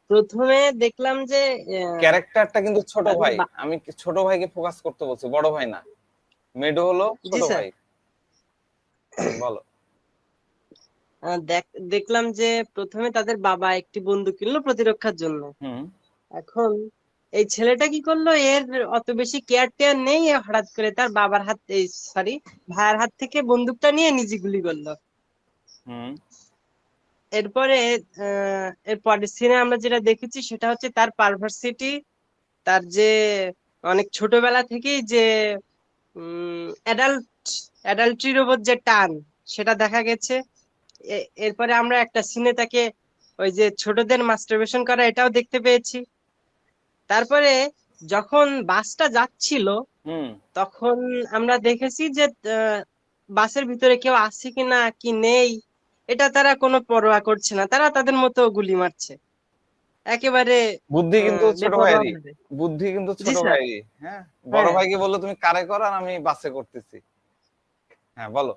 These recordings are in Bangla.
প্রথমে দেখলাম যে ক্যারেক্টারটা কিন্তু ছোট তাদের ভাই, আমি ছোট ভাইকে ফোকাস করতে বলছি, বড় ভাই না। মেডো হলো জি ছোট স্যার। ভাই। বলো। দেখলাম যে প্রথমে তাদের বাবা একটি বন্দুক কিনলো প্রতিরক্ষার জন্য। হুম। এখন এই ছেলেটা কি করলো, এর অত বেশি কেয়ার টেয়ার নেই, এ হঠাৎ করে তার বাবার হাত, এই সরি, ভাইয়ের হাত থেকে বন্দুকটা নিয়ে নিজে গুলি করলো। হুম। এরপরে এর পরের সিনে আমরা যেটা দেখেছি সেটা হচ্ছে তার পারভার্সিটি, তার যে অনেক ছোটবেলা থেকেই যে অ্যাডাল্ট অ্যাডাল্ট্রির ওপর যে টান, সেটা দেখা গেছে। এরপরে আমরা একটা সিনে তাকে ওই যে ছোটদের মাস্টারবেশন করা এটাও দেখতে পেয়েছি। তারপরে যখন বাসটা যাচ্ছিল হুম। তখন আমরা দেখেছি যে আহ, বাসের ভিতরে কেউ আছে কিনা কি নেই এটা তারা কোনো পরোয়া করছে না, তারা তাদের মতো গুলি মারছে একেবারে বুদ্ধি কিন্তু ছোট বেপরোয়া ভাইয়েরই। ভাবে। বুদ্ধি কিন্তু জি ছোট স্যার। ভাইয়েরই, হ্যাঁ। বড় হ্যাঁ ভাইকে বললো তুমি কারে করো, আর আমি বাসে করতেছি। হ্যাঁ, বলো।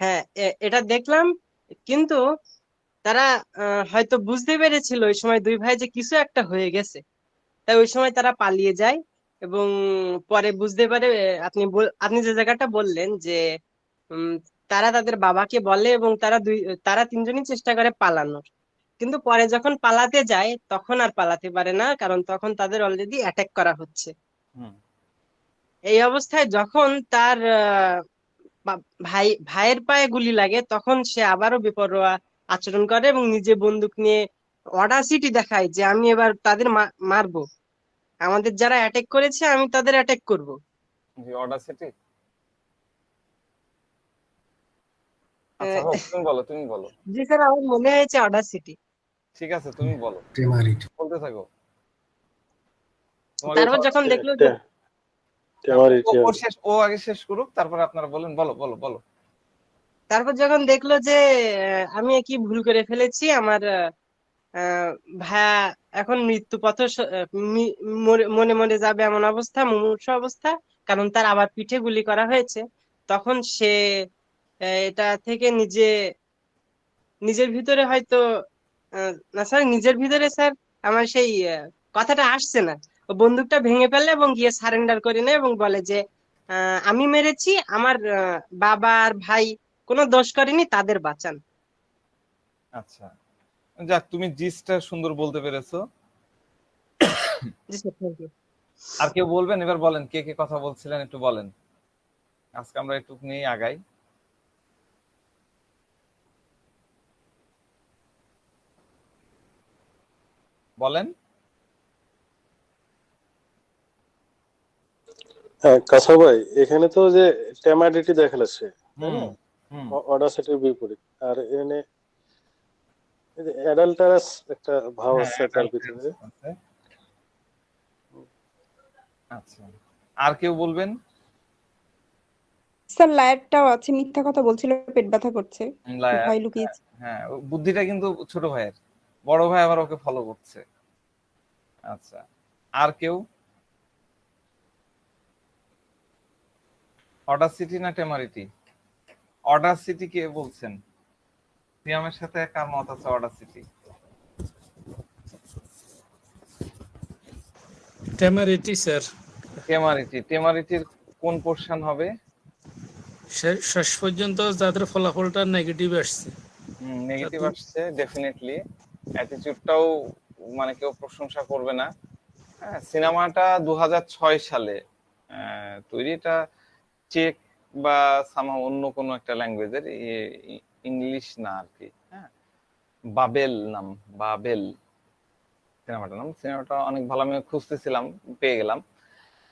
হ্যাঁ, এটা দেখলাম। কিন্তু তারা হয়তো বুঝতে পেরেছিল ওই সময় দুই ভাই যে কিছু একটা হয়ে গেছে, তাই ওই সময় তারা পালিয়ে যায়। এবং পরে বুঝতে পারে, আপনি যে জায়গাটা বললেন যে উম, তারা তাদের বাবাকে বলে এবং তারা তিনজনই চেষ্টা করে পালানোর। কিন্তু পরে যখন পালাতে যায় তখন আর পালাতে পারে না, কারণ তখন তাদের অলরেডি অ্যাটাক করা হচ্ছে। হুম। এই অবস্থায় যখন তার ভাইয়ের পায়ে গুলি লাগে তখন সে আবারও বেপরোয়া আচরণ করে এবং নিজে বন্দুক নিয়ে অডাসিটি দেখায় যে আমি এবার তাদের মারবো, আমাদের যারা অ্যাটাক করেছে আমি তাদের অ্যাটাক করব। জি, অডাসিটি। আচ্ছা, হোক, আহ, তুমি বলো, তুমি বলো। জি স্যার, আমার মনে হয়েছে অডাসিটি। ঠিক আছে, তুমি বলো, টেমারিটি। বলতে থাকো। তোমার তারপর ইচ্ছা। যখন দেখলো যে হ্যাঁ, ও টেমারিটি ও আর শেষ, ও আগে শেষ করুক, তারপরে আপনারা বলেন। বলো, বলো, বলো। তারপর যখন দেখলো যে আমি কি ভুল করে ফেলেছি, আমার আহ, ভাইয়া এখন মৃত্যু পথ মনে মনে যাবে এমন অবস্থা, মুমূর্ষু অবস্থা, কারণ তার আবার পিঠে গুলি করা হয়েছে। তখন সে এটা থেকে নিজের ভিতরে হয়তো না স্যার, নিজের ভিতরে স্যার আমার সেই কথাটা আসছে না। ও বন্দুকটা ভেঙে ফেলে এবং গিয়ে সারেন্ডার করে নেয় এবং বলে যে আমি মেরেছি, আমার বাবা আর ভাই কোনো দোষ করেনি, তাদের বাঁচান। আচ্ছা, যাক, তুমি জিসটা সুন্দর বলতে পেরেছো। জি স্যার, থ্যাংক ইউ। আর কেউ বলবেন? এবার বলেন, কে কে কথা বলছিলেন একটু বলেন। আজকে আমরা একটু নিয়ে আগাই। বলেন। হ্যাঁ, কাছা ভাই, এখানে তো যে টেমারিটি দেখাচ্ছে, তাই হুম। না? হুম। অডাসিটির বিপরীত। আর এখানে অ্যাডাল্টারাস একটা ভাব হ্যাঁ, আছে তার অ্যাডাল্টারেন্স ভিতরে। আছে। আচ্ছা, আর কেউ বলবেন? স্যার লায়ারটাও আছে, মিথ্যা কথা বলছিল, পেট ব্যথা করছে, লায়ার। ভয় হ্যাঁ। লুকিয়েছে। হ্যাঁ, বুদ্ধিটা কিন্তু ছোট ভাইয়ের। বড় ভাই আবার ওকে ফলো করছে। আচ্ছা, আর কেউ? অডাসিটি না টেমারিটি? অডাসিটি কে বলছেন? সিয়ামের সাথে কার মত আছে অডাসিটি? টেমারিটি স্যার। টেমারিটি। টেমারিটির কোন পোর্শন হবে? শেষ পর্যন্ত যাদের ফলাফলটা নেগেটিভ আসছে নেগেটিভ তাদের। আসছে ডেফিনেটলি। অ্যাটিটিউডটাও মানে কেউ প্রশংসা করবে না। হ্যাঁ, সিনেমাটা 2006 সালে তৈরি। এটা চেক বা সামহাও অন্য কোনো একটা ল্যাঙ্গুয়েজের, ইংলিশ না আর কি। হ্যাঁ, বাবেল নাম, বাবেল সিনেমাটার নাম। সিনেমাটা অনেক ভালো, আমি খুঁজতেছিলাম, পেয়ে গেলাম।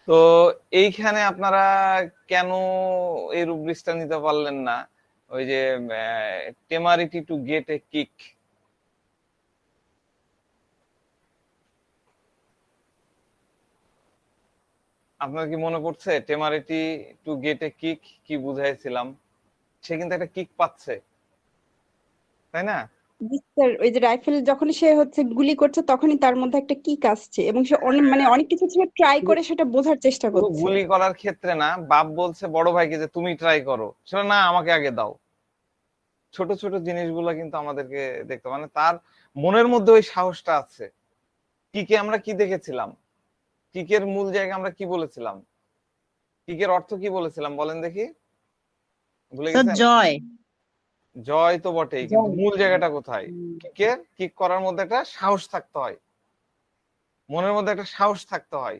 তো এইখানে আপনারা কেন এই রুব্রিক্সটা নিতে পারলেন না? ওই যে টেমারিটি টু গেট এ কিক, আপনার কি মনে পড়ছে টেমারিটি টু গেট এ কিক কি বুঝাইছিলাম? সে কিন্তু একটা কিক পাচ্ছে, তাই না? জি স্যার, ওই যে রাইফেল যখন সে হচ্ছে গুলি করছে তখনই তার মধ্যে একটা কিক আসছে এবং সে মানে অনেক কিছু ছিল ট্রাই শুধু করে সেটা বোঝার চেষ্টা শুধু করছে। গুলি করার ক্ষেত্রে না, বাপ বলছে বড় ভাইকে যে তুমি ট্রাই করো, সেটা না, আমাকে আগে দাও। ছোট ছোট জিনিসগুলো কিন্তু আমাদেরকে দেখতে, মানে তার মনের মধ্যে ওই সাহসটা আছে। কিকে আমরা কি দেখেছিলাম, কিকের মূল জায়গা আমরা কি বলেছিলাম, কিকের অর্থ কি বলেছিলাম বলেন দেখি, ভুলে স্যার গেছেন? জয়। জয় তো বটেই, কিন্তু জয়। মূল জায়গাটা কোথায়? কিকের কিক করার মধ্যে একটা সাহস থাকতে হয়, মনের মধ্যে একটা সাহস থাকতে হয়,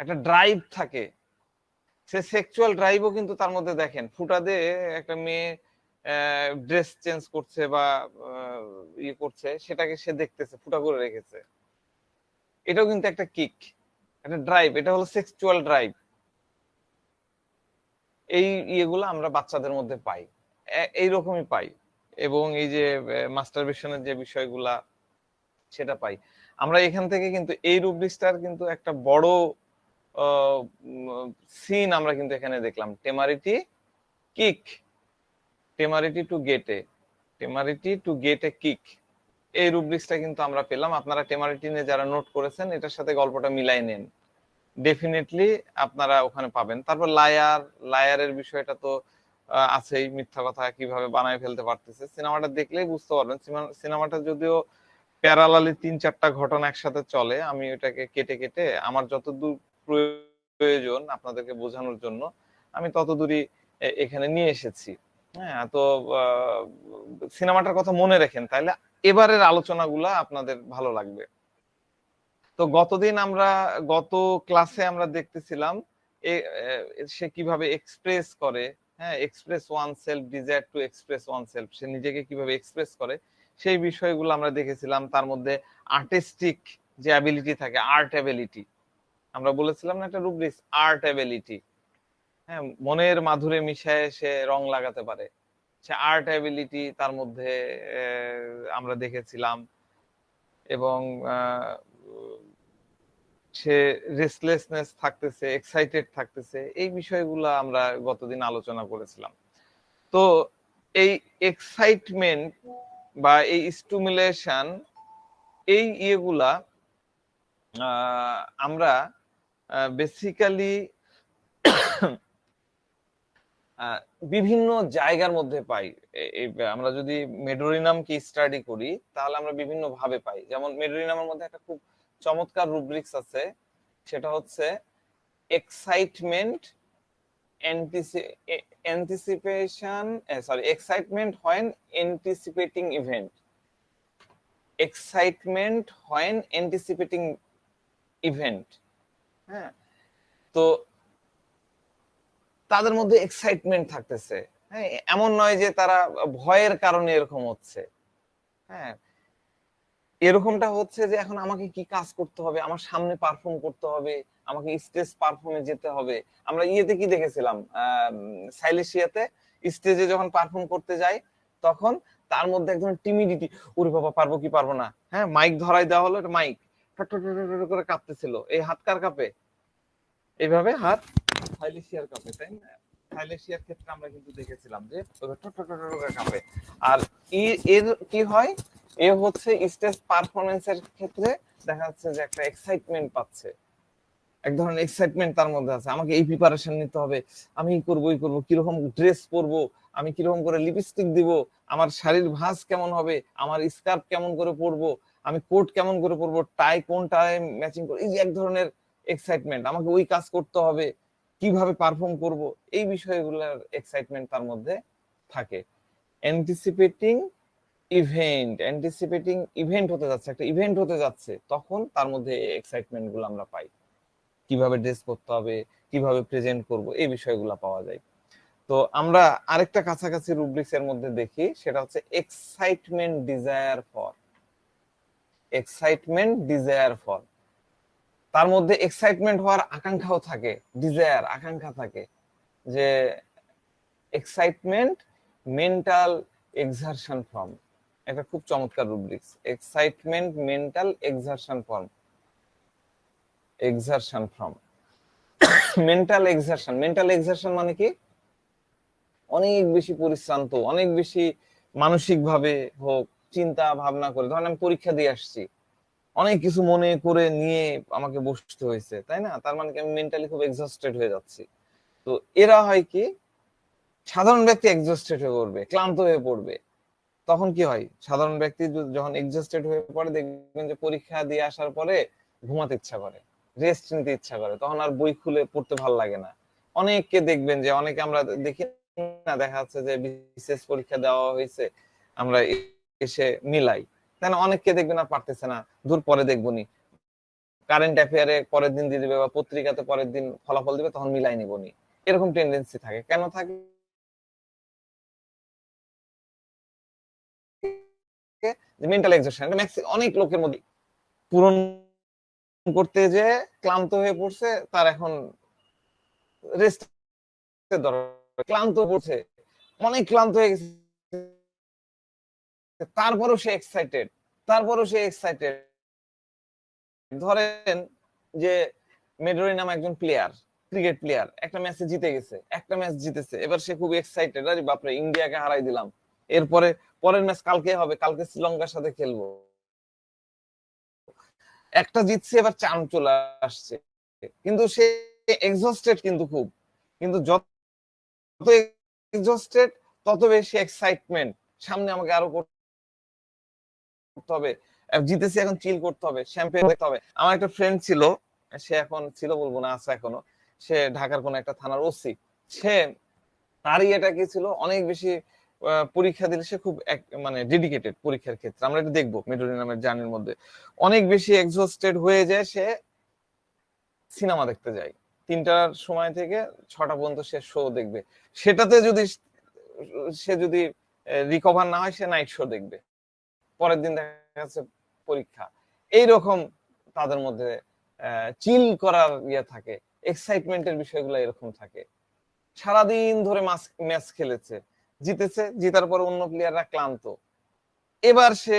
একটা ড্রাইভ থাকে। সে সেক্সুয়াল ড্রাইভও কিন্তু তার মধ্যে দেখেন, ফুটা দিয়ে একটা মেয়ে ড্রেস চেঞ্জ করছে বা ইয়ে করছে, সেটাকে সে দেখতেছে, ফুটা করে রেখেছে। এটাও কিন্তু একটা কিক, একটা ড্রাইভ, এটা হলো সেক্সুয়াল ড্রাইভ। এই ইয়েগুলো আমরা বাচ্চাদের মধ্যে পাই, এইরকমই পাই। এবং এই যে মাস্টারবেশনের যে বিষয়গুলা, সেটা পাই আমরা এখান থেকে। কিন্তু এই রুব্রিক্সটার কিন্তু একটা বড় সিন আমরা কিন্তু এখানে দেখলাম, temerity kick, temerity to get a, temerity to get a kick. এই রুব্রিক্সটা কিন্তু আমরা পেলাম। আপনারা টেমারিটি নিয়ে যারা নোট করেছেন, এটার সাথে গল্পটা মিলাই নেন, ডেফিনেটলি আপনারা ওখানে পাবেন। তারপর লায়ার, লায়ারের বিষয়টা তো আছেই, মিথ্যা কথা কিভাবে বানায় ফেলতে পারতেছে, সিনেমাটা দেখলেই বুঝতে পারবেন। সিনেমাটা যদিও প্যারালালি 3-4টা ঘটনা একসাথে চলে, আমি ওটাকে কেটে কেটে আমার যতদূর প্রয়োজন আপনাদেরকে বোঝানোর জন্য আমি ততদূরই এখানে নিয়ে এসেছি। হ্যাঁ, তো সিনেমাটার কথা মনে রাখেন, তাহলে এবারের আলোচনাগুলা আপনাদের ভালো লাগবে। তো গত ক্লাসে আমরা দেখতেছিলাম সে কিভাবে এক্সপ্রেস করে, হ্যাঁ, express oneself, desire to express oneself, সে নিজেকে কিভাবে এক্সপ্রেস করে সেই বিষয়গুলো আমরা দেখেছিলাম। তার মধ্যে আর্টিস্টিক যে অ্যাবিলিটি থাকে, আর্ট অ্যাবিলিটি, আমরা বলেছিলাম না একটা রুব্রিক্স, আর্ট অ্যাবিলিটি। হ্যাঁ, মনের মাধুরী মিশায় সে রং লাগাতে পারে, সে আর্ট অ্যাবিলিটি তার মধ্যে আমরা দেখেছিলাম। এবং সে রেস্টলেসনেস থাকতেছে, এক্সাইটেড থাকতেছে, এই বিষয়গুলো আমরা গতদিন আলোচনা করেছিলাম। তো এই এক্সাইটমেন্ট বা এই স্টিমুলেশন, এই ইয়েগুলা আমরা বেসিক্যালি বিভিন্ন জায়গার মধ্যে পাই। আমরা যদি মেডোরিনামকে স্টাডি করি তাহলে আমরা বিভিন্ন ভাবে পাই। যেমন মেডোরিনামের মধ্যে একটা খুব চমৎকার রুব্রিক্স আছে, সেটা হচ্ছে excitement anticipation, excitement when anticipating event, excitement when anticipating event। হ্যাঁ, তো তাদের মধ্যে এক্সাইটমেন্ট থাকতেছে। হ্যাঁ, এমন নয় যে তারা ভয়ের কারণে এরকম হচ্ছে। হ্যাঁ, এরকমটা হচ্ছে যে এখন আমাকে কি কাজ করতে হবে, আমার সামনে পারফর্ম করতে হবে, আমাকে স্টেজ পারফর্মে যেতে হবে। আমরা ইয়েতে কি দেখেছিলাম, সাইলেশিয়াতে স্টেজে যখন পারফর্ম করতে যাই তখন তার মধ্যে একদম টিমিডিটি, ওরে বাবা পারবো কি পারবো না। হ্যাঁ, মাইক ধরাই দেওয়া হলো, মাইক করে কাঁপতেছিল, এই হাত কার কাঁপে? এইভাবে হাত সাইলেশিয়ার কাঁপে, তাই না? সাইলেশিয়ার ক্ষেত্রে আমরা কিন্তু দেখেছিলাম যে কাঁপে। আর এর কি হয়, এ হচ্ছে স্টেজ পারফরমেন্সের ক্ষেত্রে দেখা যাচ্ছে যে একটা এক্সাইটমেন্ট পাচ্ছে, এক ধরনের এক্সাইটমেন্ট তার মধ্যে আছে। আমাকে এই প্রিপারেশন নিতে হবে, আমি করবো কিরকম ড্রেস পরবো, আমি কিরকম করে লিপস্টিক দিব, আমার শাড়ির ভাঁজ কেমন হবে, আমার স্কার্ফ কেমন করে পরবো, আমি কোট কেমন করে পরবো, টাই কোন টাই ম্যাচিং করবো, এই যে এক ধরনের এক্সাইটমেন্ট। আমাকে ওই কাজ করতে হবে, কিভাবে পারফর্ম করব, এই বিষয়গুলোর এক্সাইটমেন্ট তার মধ্যে থাকে। অ্যান্টিসিপেটিং ইভেন্ট হতে যাচ্ছে, একটা ইভেন্ট হতে যাচ্ছে, তখন তার মধ্যে এক্সাইটমেন্ট গুলো আমরা পাই। কিভাবে ড্রেস করতে হবে, কিভাবে প্রেজেন্ট করব, এই বিষয়গুলো পাওয়া যায়। তো আমরা আরেকটা কাছাকাছি রুব্রিক্স এর মধ্যে দেখি, সেটা হচ্ছে excitement desire for. Excitement desire for, তার মধ্যে এক্সাইটমেন্ট হওয়ার আকাঙ্ক্ষাও থাকে, ডিজায়ার আকাঙ্ক্ষা থাকে। যে এক্সাইটমেন্ট মেন্টাল এক্সারশন ফর্ম, এটা খুব চমৎকার rubrics, excitement mental exertion form, exertion form, mental exertion. Mental exertion মানে কি, অনেক বেশি পরিশ্রান্ত, অনেক বেশি মানসিক ভাবে হোক, চিন্তা ভাবনা করে, ধরেন আমি পরীক্ষা দিয়ে আসছি, অনেক কিছু মনে করে নিয়ে আমাকে বসতে হয়েছে, তাই না? তার মানে কি আমি মেন্টালি খুব এক্সস্টেড হয়ে যাচ্ছি। তো এরা হয় কি, সাধারণ ব্যক্তি এক্সস্টেড হয়ে পড়বে, ক্লান্ত হয়ে পড়বে। তখন কি হয়, সাধারণ ব্যক্তি যখন এক্সস্টেড হয়ে পড়ে, দেখবেন যে পরীক্ষা দিয়ে আসার পরে ঘুমাতে ইচ্ছা করে, রেস্ট নিতে ইচ্ছা করে, তখন আর বই খুলে পড়তে ভালো লাগে না। অনেককে দেখবেন যে, অনেকে আমরা দেখি না, দেখা যাচ্ছে যে বিসিএস পরীক্ষা দেওয়া হয়েছে, আমরা এসে মিলাই, তাই না? অনেককে দেখবেন আর পারতেছে না, দূর পরে দেখবনি, কারেন্ট অ্যাফেয়ারে পরের দিন দিয়ে দিবে বা পত্রিকাতে পরের দিন ফলাফল দিবে, তখন মিলাই নিবনি, এরকম টেন্ডেন্সি থাকে। কেন থাকে? মেন্টাল এক্সশন অনেক লোকের মধ্যে পূরণ করতে যে ক্লান্ত হয়ে পড়ছে, তার এখন রেস্ট দরকার, ক্লান্ত পড়ছে, অনেক ক্লান্ত হয়ে গেছে, তারপরও সে এক্সাইটেড, ধরেন যে মেডোরি নামে একজন প্লেয়ার, ক্রিকেট প্লেয়ার, একটা ম্যাচে জিতে গেছে, একটা ম্যাচ জিতেছে, এবার সে খুব এক্সাইটেড, আরে বাপরে ইন্ডিয়াকে হারাই দিলাম, এরপরে পরের ম্যাচ কালকে হবে, কালকে শ্রীলঙ্কার সাথে খেলবো, একটা জিতছে, এবার চান চলে আসছে, কিন্তু সে এক্সস্টেড, কিন্তু খুব, কিন্তু যত এক্সস্টেড তত বেশি এক্সাইটমেন্ট, সামনে আমাকে আরো করতে হবে, জিতেছি, এখন চিল করতে হবে, শ্যাম্পেন দেখতে হবে। আমার একটা ফ্রেন্ড ছিল, সে এখন ছিল বলবো না, আছে এখনো, সে ঢাকার কোন একটা থানার ওসি। সে তারই এটা কি ছিল, অনেক বেশি পরীক্ষা দিলে সে খুব মানে ডেডিকেটেড পরীক্ষার ক্ষেত্রে, আমরা এটা দেখবো মেডোরি নামের জার্নির মধ্যে, অনেক বেশি এক্সস্টেড হয়ে যায়, সে সিনেমা দেখতে যায় 3টার সময় থেকে 6টা পর্যন্ত সে শো দেখবে, সেটাতে যদি সে যদি রিকভার না হয়, সে নাইট শো দেখবে, পরের দিন দেখা যাচ্ছে পরীক্ষা। এইরকম তাদের মধ্যে চিল করার ইয়ে থাকে, এক্সাইটমেন্টের বিষয়গুলো এরকম থাকে। সারাদিন ধরে ম্যাচ খেলেছে, জিতেছে, জিতার পর অন্য প্লেয়াররা ক্লান্ত, এবার সে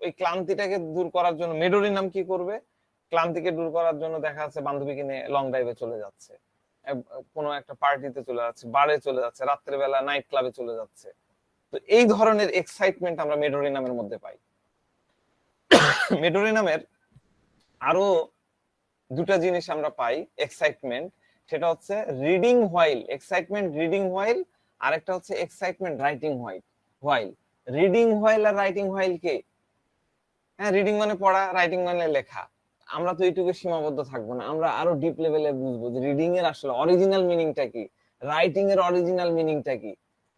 ওই ক্লান্তিটাকে দূর করার জন্য মেডোরি নাম কি করবে, ক্লান্তিকে দূর করার জন্য দেখা যাচ্ছে বান্ধবীকে নিয়ে লং ড্রাইভে চলে যাচ্ছে, কোনো একটা পার্টিতে চলে যাচ্ছে, বারে চলে যাচ্ছে, রাত্রেবেলা নাইট ক্লাবে চলে যাচ্ছে। তো এই ধরনের এক্সাইটমেন্ট আমরা মেডোরি নামের মধ্যে পাই। মেডোরি নামের আরো দুটা জিনিস আমরা পাই এক্সাইটমেন্ট, সেটা হচ্ছে reading while, excitement reading while, আর একটা হচ্ছে excitement writing while. Reading while আর রাইটিং হোয়াইল কে? হ্যাঁ, রিডিং মানে পড়া, রাইটিং মানে লেখা। আমরা তো এইটুকু সীমাবদ্ধ থাকবো না, আমরা আরো ডিপ লেভেলে বুঝবো যে রিডিং এর আসলে অরিজিনাল মিনিংটা কি, রাইটিং এর অরিজিনাল মিনিংটা কি।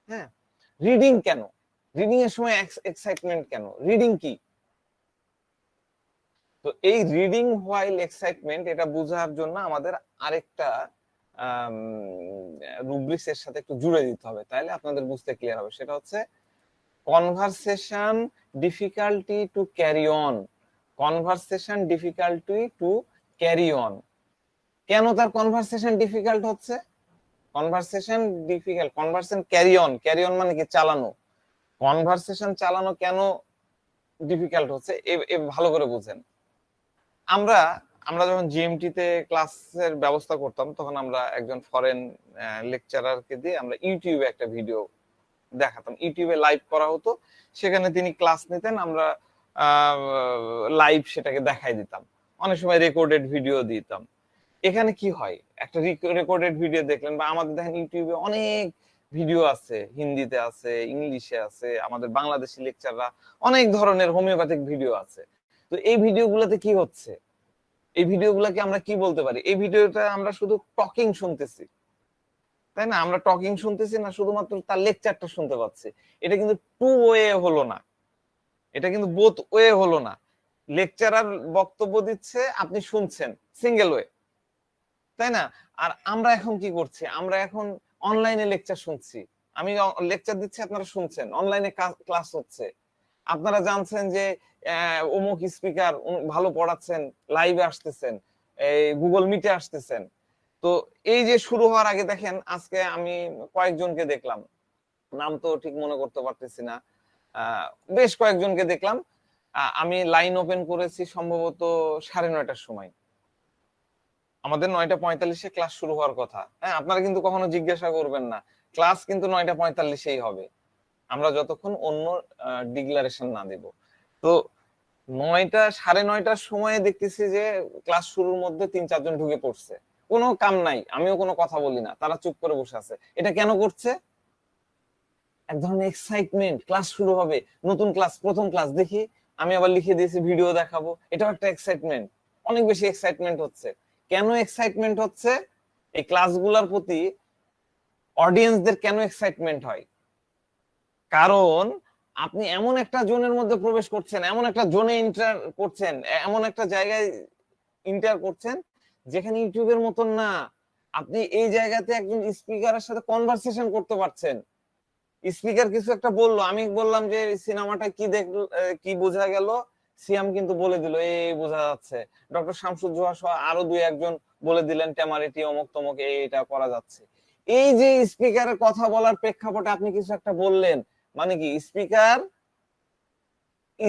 হ্যাঁ, রিডিং কেন, রিডিং এর সময় এক্সাইটমেন্ট কেন, রিডিং কি? তো এই রিডিং হোয়াইল এক্সাইটমেন্ট, এটা বোঝার জন্য আমাদের আরেকটা রুব্রিক্স এর সাথে একটু জুড়ে দিতে হবে, তাহলে আপনাদের বুঝতে ক্লিয়ার হবে। সেটা হচ্ছে conversation difficulty to carry on, conversation difficulty to carry on. কেন তার কনভারসেশন ডিফিকাল্ট হচ্ছে? Conversation difficult, conversation carry on, carry on মানে কি? চালানো। কনভারসেশন চালানো কেন ডিফিকাল্ট হচ্ছে, ভালো করে বুঝেন। আমরা আমরা যখন জিএমটি তে ক্লাসের ব্যবস্থা করতাম, তখন আমরা একজন ফরেন লেকচারারকে দিয়ে আমরা ইউটিউবে একটা ভিডিও দেখাতাম, ইউটিউবে লাইভ করা হতো, সেখানে তিনি ক্লাস নিতেন, আমরা লাইভ সেটাকে দেখাই দিতাম, অনেক সময় রেকর্ডেড ভিডিও দিতাম। এখানে কি হয়, একটা রেকর্ডেড ভিডিও দেখলেন, বা আমাদের দেখেন ইউটিউবে অনেক ভিডিও আছে, হিন্দিতে আছে, ইংলিশে আছে, আমাদের বাংলাদেশি লেকচাররা অনেক ধরনের হোমিওপ্যাথিক ভিডিও আছে। তো এই ভিডিওগুলোতে কি হচ্ছে, এই ভিডিওগুলোকে আমরা কি বলতে পারি, এই ভিডিওটা আমরা শুধু টকিং শুনতেছি, তাই না? আমরা টকিং শুনতেছি না, শুধুমাত্র তার লেকচারটা শুনতে পাচ্ছি। এটা কিন্তু টু ওয়ে হলো না, এটা কিন্তু বোথ ওয়ে হলো না। লেকচারার বক্তব্য দিচ্ছে, আপনি শুনছেন, সিঙ্গেল ওয়ে, তাই না? আর আমরা এখন কি করছি, আমরা এখন অনলাইনে লেকচার শুনছি, আমি লেকচার দিচ্ছি, আপনারা শুনছেন, অনলাইনে ক্লাস হচ্ছে, আপনারা জানছেন যে অমুক স্পিকার ভালো পড়াচ্ছেন, লাইভে আসতেছেন, এই গুগল মিটে আসতেছেন। তো এই যে শুরু হওয়ার আগে দেখেন, আজকে আমি কয়েকজনকে দেখলাম, নাম তো ঠিক মনে করতে পারতেছি না, বেশ কয়েকজনকে দেখলাম, আমি লাইন ওপেন করেছি সম্ভবত 9:30টার সময়, আমাদের 9:45-এ ক্লাস শুরু হওয়ার কথা। হ্যাঁ, আপনারা কিন্তু কখনো জিজ্ঞাসা করবেন না, ক্লাস কিন্তু 9:45-এই হবে, আমরা যতক্ষণ অন্য ডিক্লারেশন না দেব। তো 9:30-9:30টার সময় দেখতেছি যে ক্লাস শুরুর মধ্যে 3-4 জন ঢুকে পড়ছে, কোনো কাম নাই, আমিও কোনো কথা বলি না, তারা চুপ করে বসে আছে। এটা কেন করছে? এক ধরনের এক্সাইটমেন্ট, ক্লাস শুরু হবে, নতুন ক্লাস, প্রথম ক্লাস, দেখি আমি আবার লিখে দিয়েছি ভিডিও দেখাবো, এটাও একটা এক্সাইটমেন্ট, অনেক বেশি এক্সাইটমেন্ট হচ্ছে। কেন এক্সাইটমেন্ট হচ্ছে? এই ক্লাসগুলোর প্রতি অডিয়েন্সদের কেন এক্সাইটমেন্ট হয়? কারণ আপনি এমন একটা জোনের মধ্যে প্রবেশ করছেন, এমন একটা জোনে এন্টার করছেন, এমন একটা জায়গায় এন্টার করছেন যেখানে ইউটিউবের মতন না। আপনি এই জায়গাতে একজন স্পিকারের সাথে কনভারসেশন করতে পারছেন। স্পিকার কিছু একটা বললো, আমি বললাম যে সিনেমাটা কি দেখলো, কি বোঝা গেল, সিয়াম কিন্তু বলে দিল এই বোঝা যাচ্ছে, ডক্টর শামসুজ্জোহা সহ আরো দুই একজন বলে দিলেন টেমারিটি অমুক তমুক এটা করা যাচ্ছে। এই যে স্পিকারের কথা বলার প্রেক্ষাপটে আপনি কিছু একটা বললেন, মানে কি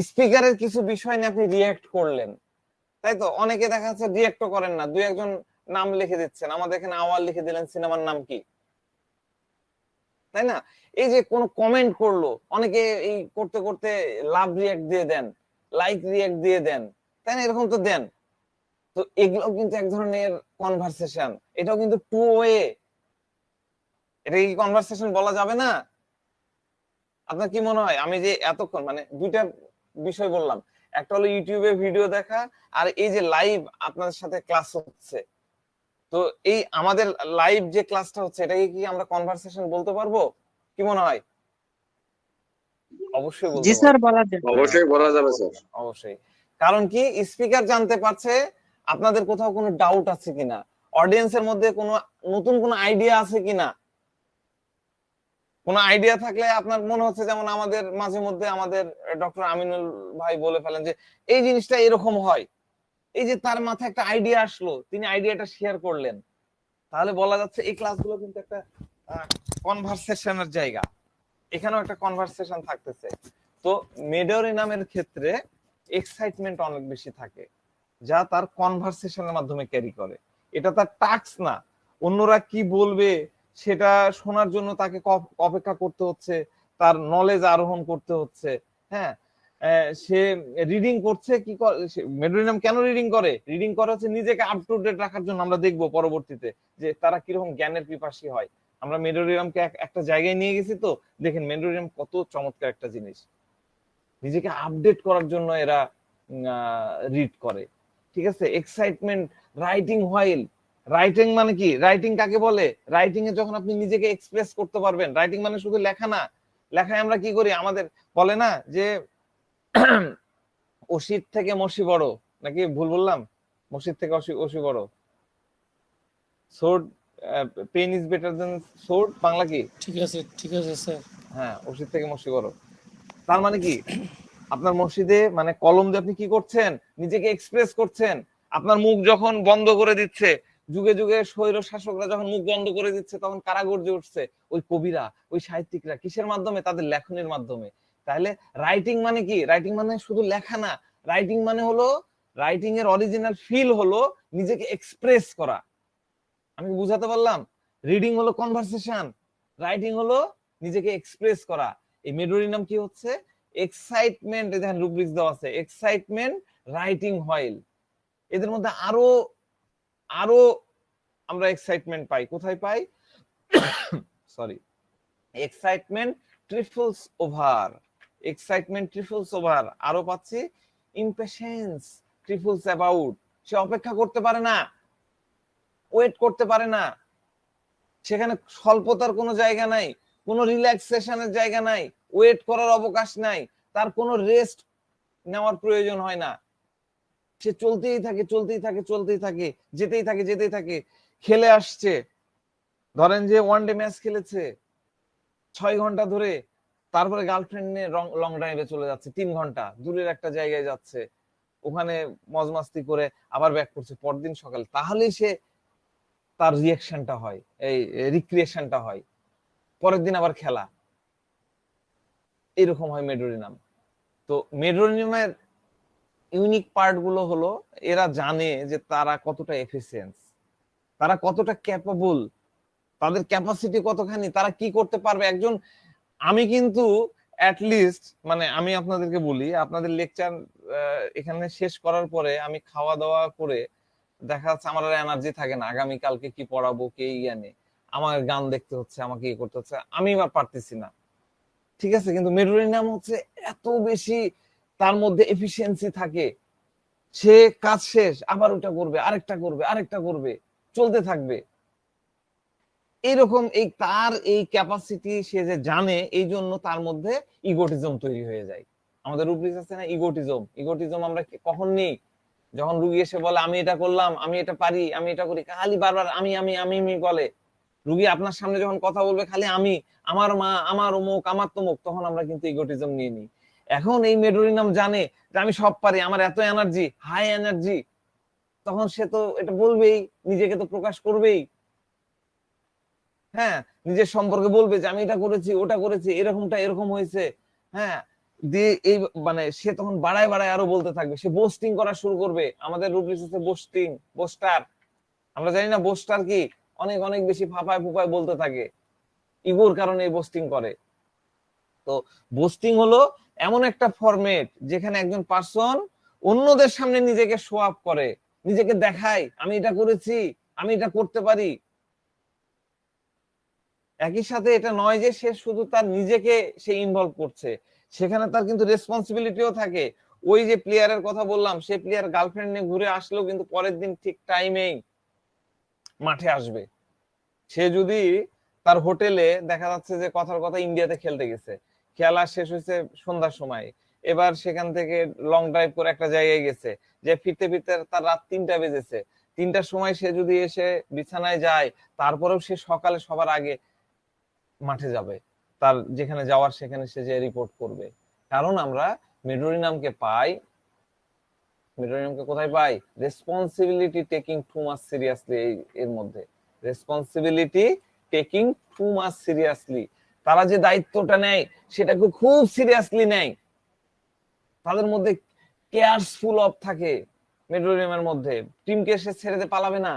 স্পিকারের কিছু বিষয় নিয়ে আপনি রিয়েক্ট করলেন, তাই তো? অনেকে দেখা যাচ্ছে রিয়েক্টও করেন না, দুই একজন নাম লিখে দিচ্ছেন, আমাদের এখানে আওয়াল লিখে দিলেন সিনেমার নাম কি, তাই না? এই যে কোন কমেন্ট করলো, অনেকে এই করতে করতে লাভ রিয়াক্ট দিয়ে দেন, লাইক রিয়াক্ট দিয়ে দেন, তাই না? এরকম তো দেন। তো এগুলো কিন্তু এক ধরনের কনভারসেশন, এটাও কিন্তু টু ওয়ে। এটা কি কনভারসেশন বলা যাবে না? আপনার কি মনে হয়? আমি যে এতক্ষণ মানে দুইটা বিষয় বললাম, একটা হলো ইউটিউবে ভিডিও দেখা, আর এই যে লাইভ আপনাদের সাথে ক্লাস হচ্ছে, তো এই আমাদের লাইভ যে ক্লাসটা হচ্ছে এটাকে কি আমরা কনভারসেশন বলতে পারবো? কি মনে হয়? অবশ্যই জি বলতে স্যার, পারবো। বলা যায়। অবশ্যই বলা যাবে স্যার। অবশ্যই। কারণ কি, স্পিকার জানতে পারছে আপনাদের কোথাও কোনো ডাউট আছে কিনা, অডিয়েন্সের মধ্যে কোনো নতুন কোনো আইডিয়া আছে কিনা। কোনো আইডিয়া থাকলে আপনার মনে হচ্ছে, যেমন আমাদের মাঝে মধ্যে আমাদের ডক্টর আমিনুল ভাই বলে ফেলেন যে এই জিনিসটা এরকম হয়, এই যে তার মাথায় একটা আইডিয়া আসলো, তিনি আইডিয়াটা শেয়ার করলেন, তাহলে বলা যাচ্ছে এই ক্লাসগুলো কিন্তু একটা কনভারসেশনের জায়গা, এখানেও একটা কনভারসেশন থাকতেছে। তো মেডোরি নামের ক্ষেত্রে এক্সাইটমেন্ট অনেক বেশি থাকে, যা তার কনভারসেশনের মাধ্যমে ক্যারি করে। এটা তার টাস্ক না, অন্যরা কি বলবে সেটা শোনার জন্য তাকে অপেক্ষা করতে হচ্ছে, তার নলেজ আরোহণ করতে হচ্ছে। হ্যাঁ, সে রিডিং করছে, কি মেডোরিনাম কেন রিডিং করে? রিডিং করে হচ্ছে নিজেকে আপ টু ডেট রাখার জন্য। আমরা দেখবো পরবর্তীতে যে তারা কিরকম জ্ঞানের পিপাসী হয়। আমরা মেডোরিয়ামকে একটা জায়গায় নিয়ে গেছি, তো দেখেন মেডোরিয়াম কত চমৎকার একটা জিনিস, নিজেকে আপডেট করার জন্য এরা রিড করে। ঠিক আছে, এক্সাইটমেন্ট, রাইটিং হোয়াইল। রাইটিং মানে কি? রাইটিং কাকে বলে? রাইটিং এ যখন আপনি নিজেকে এক্সপ্রেস করতে পারবেন, রাইটিং মানে শুধু লেখা না। লেখায় আমরা কি করি? আমাদের বলে না যে অসিত থেকে মসি বড়, নাকি ভুল বললাম? মসজিদ থেকে অসি বড়, sword pen is better than sword, Bangla কি? ঠিক আছে, ঠিক আছে স্যার। হ্যাঁ, অসিত থেকে মসি বড়। তার মানে কি, আপনার মসজিদে মানে কলম দিয়ে আপনি কি করছেন? নিজেকে এক্সপ্রেস করছেন। আপনার মুখ যখন বন্ধ করে দিচ্ছে, যুগে যুগে স্বৈর শাসকরা যখন মুখ বন্ধ করে দিচ্ছে, তখন কারা গর্জে উঠছে? ওই কবিরা, ওই সাহিত্যিকরা। কিসের মাধ্যমে? তাদের লেখনের মাধ্যমে। তাহলে রাইটিং মানে কি? রাইটিং মানে শুধু লেখা না। রাইটিং মানে হলো, রাইটিং এর অরিজিনাল ফিল হলো নিজেকে এক্সপ্রেস করা। আমি বুঝাতে পারলাম? রিডিং হলো কনভারসেশন, রাইটিং হলো নিজেকে এক্সপ্রেস করা। এই মেডোরি নাম কি হচ্ছে? এক্সাইটমেন্ট। দেখেন রুব্রিক্স দেওয়া আছে, এক্সাইটমেন্ট, রাইটিং হোয়াইল। এদের মধ্যে আরো আরো আমরা এক্সাইটমেন্ট পাই। কোথায় পাই? Sorry, excitement triples over, excitement triples over. আরো পাচ্ছি ইমপেশেন্স ট্রিপলস অ্যাবাউট। সে অপেক্ষা করতে পারে না, ওয়েট করতে পারে না, সেখানে স্বল্পতার কোনো জায়গা নাই, কোনো রিল্যাক্সেশনের জায়গা নাই, ওয়েট করার অবকাশ নাই, তার কোনো রেস্ট নেওয়ার প্রয়োজন হয় না। সে চলতেই থাকে, চলতেই থাকে, চলতেই থাকে, যেতেই থাকে, যেতেই থাকে। খেলে আসছে, ধরেন যে ওয়ান ডে ম্যাচ খেলেছে 6 ঘন্টা ধরে, তারপরে গার্লফ্রেন্ড নিয়ে লং ড্রাইভে চলে যাচ্ছে, 3 ঘন্টা দূরের একটা জায়গায় যাচ্ছে, ওখানে মজমাস্তি করে আবার ব্যাক করছে পরদিন সকালে, তাহলেই সে তার রিয়াকশনটা হয়, এই রিক্রিয়েশনটা হয়, পরের দিন আবার খেলা। এরকম হয় মেডোরিনাম। তো মেডোরিনামের ইউনিক পার্ট গুলো হলো, এরা জানে যে তারা কতটা এফিসিয়েন্স, তারা কতটা ক্যাপাবল, তাদের ক্যাপাসিটি কতখানি, তারা কি করতে পারবে। একজন, আমি কিন্তু অ্যাটলিস্ট মানে আমি আপনাদেরকে বলি, আপনাদের লেকচার এখানে শেষ করার পরে আমি খাওয়া দাওয়া করে দেখা যাচ্ছে আমার আর এনার্জি থাকে না, আগামীকালকে কি পড়াবো কে জানে, আমার গান দেখতে হচ্ছে, আমাকে ইয়ে করতে হচ্ছে, আমি আর পারতেছি না। ঠিক আছে, কিন্তু মেডোরিনাম হচ্ছে এত বেশি তার মধ্যে এফিসিয়েন্সি থাকে, সে কাজ শেষ আবার ওটা করবে, আরেকটা করবে, আরেকটা করবে, চলতে থাকবে। এইরকম তার এই ক্যাপাসিটি সে যে জানে, এই জন্য তার মধ্যে ইগোটিজম তৈরি হয়ে যায়। আমাদের রুব্রিক্স আছে না, ইগোটিজম। ইগোটিজম আমরা কখন নিই? যখন রুগী এসে বলে আমি এটা করলাম, আমি এটা পারি, আমি এটা করি, খালি বারবার আমি আমি আমি আমি বলে। রুগী আপনার সামনে যখন কথা বলবে খালি আমি, আমার মা, আমার অমুক, আমার তমুক, তখন আমরা কিন্তু ইগোটিজম নিয়ে নিই। এখন এই মেডোরিনাম জানে যে আমি সব পারি, আমার এত এনার্জি, হাই এনার্জি, তখন সে তো এটা বলবেই, নিজেকে তো প্রকাশ করবেই। হ্যাঁ, নিজের সম্পর্কে বলবে যে আমি এটা করেছি, ওটা করেছি, এরকমটা এরকম হয়েছে। হ্যাঁ, দিয়ে এই মানে সে তখন বাড়ায় বাড়ায় আরো বলতে থাকবে, সে বোস্টিং করা শুরু করবে। আমাদের রুব্রিক্স আছে বোস্টিং, বোস্টার। আমরা জানি না বোস্টার কি, অনেক অনেক বেশি ফাঁপায় ফুপায় বলতে থাকে, ইগোর কারণে এই বোস্টিং করে। তো বোস্টিং হলো এমন একটা ফরম্যাট যেখানে একজন পার্সন অন্যদের সামনে নিজেকে শো আপ করে, নিজেকে দেখায় আমি এটা করেছি, আমি এটা করতে পারি। একই সাথে এটা নয় যে সে শুধু তার নিজেকে সে ইনভলভ করছে, সেখানে তার কিন্তু রেসপন্সিবিলিটিও থাকে। ওই যে প্লেয়ারের কথা বললাম, সে প্লেয়ার গার্লফ্রেন্ড নিয়ে ঘুরে আসলেও কিন্তু পরের দিন ঠিক টাইমেই মাঠে আসবে। সে যদি তার হোটেলে দেখা যাচ্ছে যে কথার কথা ইন্ডিয়াতে খেলতে গেছে, খেলা শেষ হয়েছে সন্ধ্যার সময়, এবার সেখান থেকে লং ড্রাইভ করে একটা জায়গায় গেছে, যে ফিরতে ফিরতে তার রাত 3টা বেজেছে, 3টার সময় সে যদি এসে বিছানায় যায়, তারপরেও সে সকালে সবার আগে মাঠে যাবে, তার যেখানে যাওয়ার সেখানে সে যে রিপোর্ট করবে। কারণ আমরা মেডোরিনামকে পাই, মেডোরিনামকে কোথায় পাই? Responsibility taking too much seriously. এর মধ্যে responsibility taking too much seriously, তারা যে দায়িত্বটা নেয় সেটাকে খুব সিরিয়াসলি নেয়। তাদের মধ্যে কেয়ারফুল অফ থাকে মেডোরিনামের মধ্যে। টিমকে সে ছেড়ে দিয়ে পালাবে না।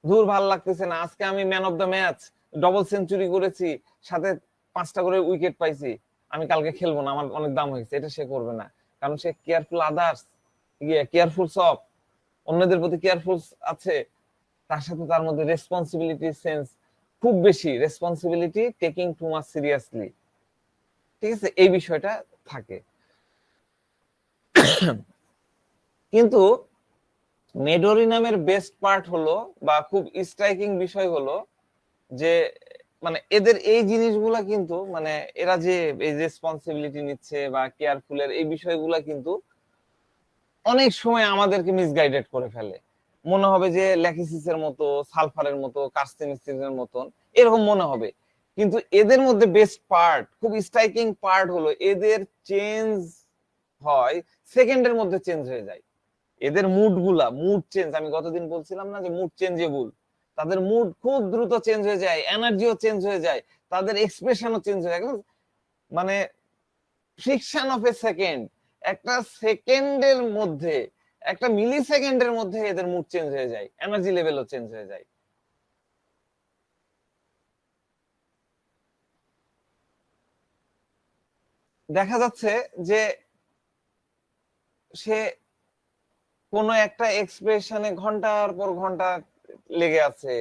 দূর ভাল লাগতেছে না, আজকে আমি man of the match, double century করেছি, সাথে 5টা করে উইকেট পাইছি, আমি কালকে খেলবো না, আমার অনেক দাম হয়েছে, এটা সে করবে না। কারণ সে কেয়ারফুল আদার্স, কেয়ারফুল সব, অন্যদের প্রতি কেয়ারফুল আছে। তার সাথে তার মধ্যে রেসপন্সিবিলিটি সেন্স খুব বেশি, responsibility taking too much seriously. ঠিক আছে, এই বিষয়টা থাকে। কিন্তু মেডোরিনামের বেস্ট পার্ট হলো, বা খুব স্ট্রাইকিং বিষয় হলো যে মানে এদের এই জিনিসগুলা কিন্তু মানে এরা যে এই রেসপন্সিবিলিটি নিচ্ছে বা কেয়ারফুলের এই বিষয়গুলা কিন্তু অনেক সময় আমাদেরকে মিসগাইডেড করে ফেলে। মনে হবে যে ল্যাকিসিসের মতো, সালফারের মতো, কার্সিনিসের মতন এরকম মনে হবে। কিন্তু এদের মধ্যে বেস্ট পার্ট, খুব স্ট্রাইকিং পার্ট হলো এদের চেঞ্জ হয় সেকেন্ডের মধ্যে, চেঞ্জ হয়ে যায় এদের মুড চেঞ্জ। আমি গতদিন বলছিলাম না যে মুড চেঞ্জেবল, তাদের মুড খুব দ্রুত চেঞ্জ হয়ে যায়, এনার্জিও চেঞ্জ হয়ে যায়, তাদের এক্সপ্রেশনও চেঞ্জ হয়ে যায়। মানে ফ্রিকশন অফ এ সেকেন্ড, একটা সেকেন্ডের মধ্যে, একটা মিলি সেকেন্ডের মধ্যে এদের মুড চেঞ্জ হয়ে যায়, এনার্জি লেভেলও চেঞ্জ হয়ে যায়। দেখা যাচ্ছে যে সে কোন একটা এক্সপ্রেশনে ঘন্টার পর ঘন্টা লেগে আছে,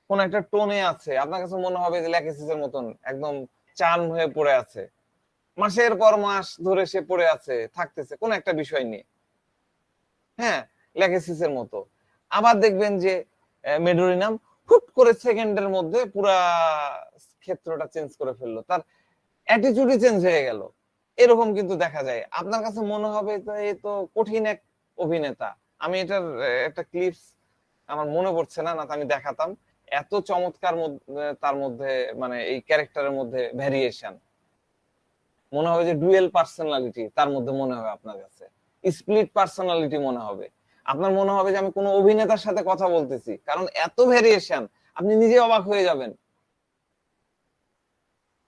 কোন একটা টোনে আছে, আপনার কাছে মনে হবে যে ল্যাকিসিসের মতন একদম চান হয়ে পড়ে আছে, মাসের পর মাস ধরে সে পড়ে আছে, থাকতেছে কোন একটা বিষয় নিয়ে। হ্যাঁ, ল্যাকিসিসের মতো। আবার দেখবেন যে মেডোরিনাম হুট করে সেকেন্ডের মধ্যে পুরা ক্ষেত্রটা চেঞ্জ করে ফেললো, তার অ্যাটিটিউডই চেঞ্জ হয়ে গেল। এরকম কিন্তু দেখা যায়। আপনার কাছে মনে হবে তো এই তো কঠিন এক অভিনেতা। আমি এটার একটা ক্লিপস আমার মনে পড়ছে না, না আমি দেখাতাম। এত চমৎকার তার মধ্যে মানে এই ক্যারেক্টারের মধ্যে ভ্যারিয়েশন, মনে হবে যে ডুয়েল পার্সোনালিটি তার মধ্যে মনে হবে আপনার কাছে, স্প্লিট পার্সোনালিটি মনে হবে। আপনার মনে হবে যে আমি কোনো অভিনেতার সাথে কথা বলতেছি, কারণ এত ভ্যারিয়েশন, আপনি নিজে অবাক হয়ে যাবেন।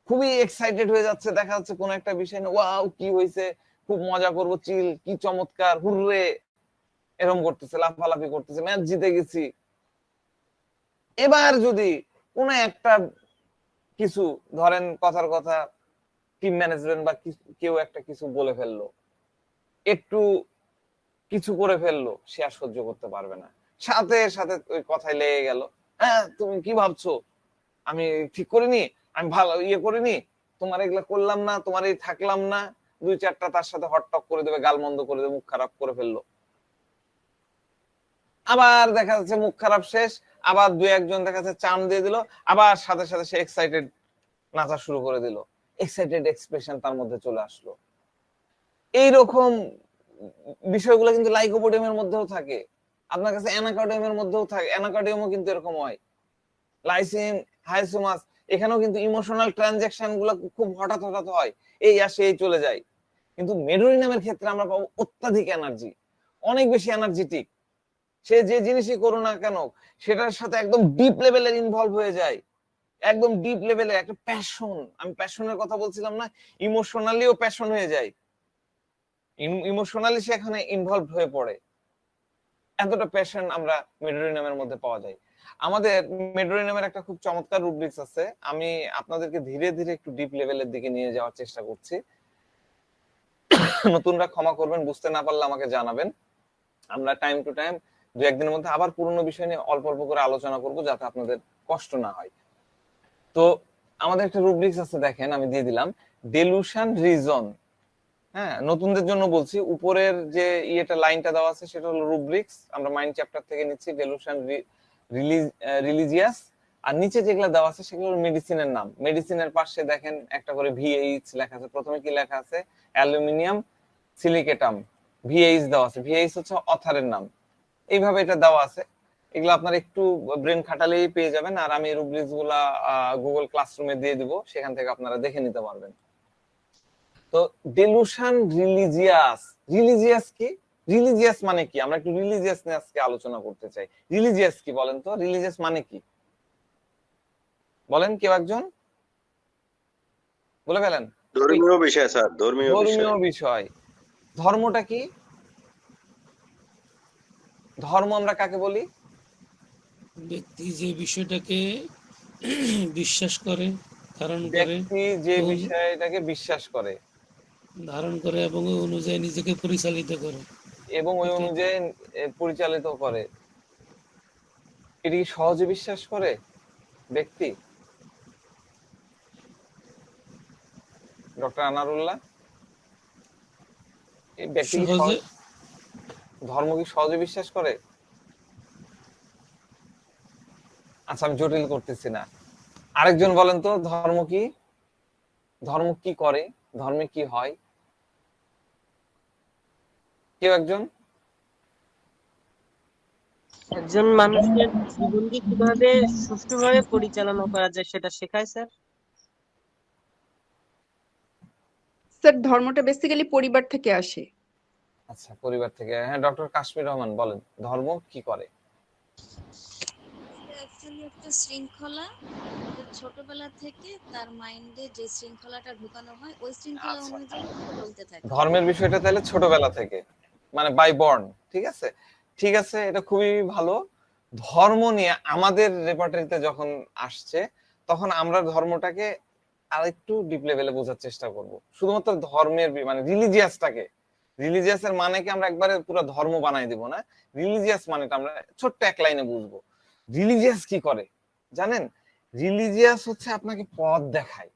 খুবই এক্সাইটেড হয়ে যাচ্ছে, দেখা যাচ্ছে কোন একটা বিষয় নিয়ে, ওয়াও কি হয়েছে, খুব মজা করবো, চিল, কি চমৎকার, হুররে, এরকম করতেছে, লাফালাফি করতেছে, ম্যাচ জিতে গেছি। এবার যদি কোন একটা কিছু ধরেন, কথার কথা টিম ম্যানেজমেন্ট বা কেউ একটা কিছু বলে ফেললো, একটু কিছু করে ফেললো, সে আর সহ্য করতে পারবে না, সাথে সাথে ওই কথায় লেগে গেল, হ্যাঁ তুমি কি ভাবছো, আমি ঠিক করিনি, আমি ভালো করিনি, তোমার এগুলা করলাম না, তোমার এই থাকলাম না, 2-4টা তার সাথে হটটক করে দেবে, গাল মন্দ করে দেবে, মুখ খারাপ করে ফেললো। আবার দেখা যাচ্ছে মুখ খারাপ শেষ, আবার 2-1 জন দেখা যাচ্ছে চাম দিয়ে দিল, আবার সাথে সাথে সে এক্সাইটেড নাচা শুরু করে দিল, এক্সাইটেড এক্সপ্রেশন তার মধ্যে চলে আসলো। এইরকম বিষয়গুলো কিন্তু লাইকোপোডিয়ামের মধ্যেও থাকে, আপনার কাছে অ্যানাকার্ডিয়ামের মধ্যেও থাকে, অ্যানাকার্ডিয়ামও কিন্তু এরকম হয়, লাইসিন, হাইসোমাস, এখানেও কিন্তু ইমোশনাল ট্রানজাকশন গুলো খুব হঠাৎ হঠাৎ হয়, এই আসে এই চলে যায়। কিন্তু মেডোরিনামের ক্ষেত্রে আমরা পাবো অত্যাধিক এনার্জি, অনেক বেশি এনার্জেটিক। সে যে জিনিসই করো না কেন সেটার সাথে একদম ডিপ লেভেলের ইনভলভ হয়ে যায়, একদম ডিপ লেভেলের একটা প্যাশন, আমি প্যাশনের কথা বলছিলাম না, ইমোশনালিও প্যাশন হয়ে যায়, ইমোশনালি সে এখানে ইনভলভ হয়ে পড়ে। এতটা প্যাশন আমরা মেডোরিনামের মধ্যে পাওয়া যায়। আমাদের মেডোরিনামের একটা খুব চমৎকার রুব্রিক্স আছে, আমি আপনাদেরকে ধীরে ধীরে একটু ডিপ লেভেলের দিকে নিয়ে যাওয়ার চেষ্টা করছি। নতুনরা ক্ষমা করবেন, বুঝতে না পারলে আমাকে জানাবেন, আমরা টাইম টু টাইম 2-1 দিনের মধ্যে আবার পুরনো বিষয় নিয়ে অল্প অল্প করে আলোচনা করব, যাতে আপনাদের কষ্ট না হয়। তো আমাদের একটা রুব্রিক্স আছে, দেখেন আমি দিয়ে দিলাম, ডেলুশন রিজন। হ্যাঁ, নতুনদের জন্য বলছি, উপরের যে ইয়েটা লাইনটা দেওয়া আছে সেটা হলো রুব্রিক্স, আমরা মাইন্ড চ্যাপ্টার থেকে নিচ্ছি, ডেলুশন রিলিজিয়াস। আর নিচে যেগুলো দেওয়া আছে সেগুলো মেডিসিনের নাম, মেডিসিনের পাশে দেখেন একটা করে ভিএইচ লেখা আছে, প্রথমে কি লেখা আছে, অ্যালুমিনিয়াম সিলিকেটাম, ভিএইচ দেওয়া আছে, ভিএইচ হচ্ছে অথারের নাম, এইভাবে এটা দেওয়া আছে। এগুলো আপনার একটু ব্রেন খাটালেই পেয়ে যাবেন, আর আমি রুব্রিক্স গুলা গুগল ক্লাসরুমে দিয়ে দিব, সেখান থেকে আপনারা দেখে নিতে পারবেন। তো ডেলুশন রিলিজিয়াস, রিলিজিয়াস কি, রিলিজিয়াস মানে কি, আমরা একটু রিলিজিয়াস নিয়ে আজকে আলোচনা করতে চাই। রিলিজিয়াস কি বলেন তো, রিলিজিয়াস মানে কি বলেন, কেউ একজন বলে ফেলেন। ধর্মীয় বিষয় স্যার, ধর্মীয় বিষয়। ধর্মটা কি, ধর্ম আমরা কাকে বলি, ব্যক্তি যে বিষয়টাকে বিশ্বাস করে, ধারণ করে, ব্যক্তি যে বিষয়টাকে বিশ্বাস করে, ধারণ করে এবং ওই অনুযায়ী নিজেকে পরিচালিত করে, এবং ওই অনুযায়ী পরিচালিত করে। এটি কি সহজে বিশ্বাস করে ব্যক্তি? ডক্টর আনারুল্লাহ, এই ব্যক্তি ধর্ম কি সহজে বিশ্বাস করে? আচ্ছা, আমি জটিল করতেছি না, আরেকজন বলেন তো, ধর্ম কি, ধর্ম কি করে, ধর্মে কি হয়, কেউ একজন? একজন মানুষের জীবনকে কিভাবে সুষ্ঠুভাবে পরিচালনা করা যায় সেটা শেখায় স্যার। স্যার ধর্মটা বেসিক্যালি পরিবার থেকে আসে। আচ্ছা, পরিবার থেকে। হ্যাঁ, ডক্টর কাশ্মীর রহমান বলেন, ধর্ম কি করে? অ্যাকচুয়ালি একটা শৃঙ্খলা, ছোটবেলা থেকে তার মাইন্ডে যে শৃঙ্খলাটা ঢুকানো হয় ওই শৃঙ্খলা অনুযায়ী চলতে থাকে। ধর্মের বিষয়টা তাহলে ছোটবেলা থেকে, মানে বাই বর্ন, ঠিক আছে, ঠিক আছে, এটা খুবই ভালো। ধর্ম নিয়ে আমাদের রেপার্টরিতে যখন আসছে তখন আমরা ধর্মটাকে আরেকটু ডিপ লেভেলে বোঝার চেষ্টা করব। শুধুমাত্র ধর্মের মানে রিলিজিয়াসটাকে, রিলিজিয়াসের মানে কি আমরা একবারে পুরো ধর্ম বানাই দিব না, রিলিজিয়াস মানেটা আমরা ছোট্ট এক লাইনে বুঝবো। রিলিজিয়াস কি করে জানেন? রিলিজিয়াস হচ্ছে আপনাকে পথ দেখায়।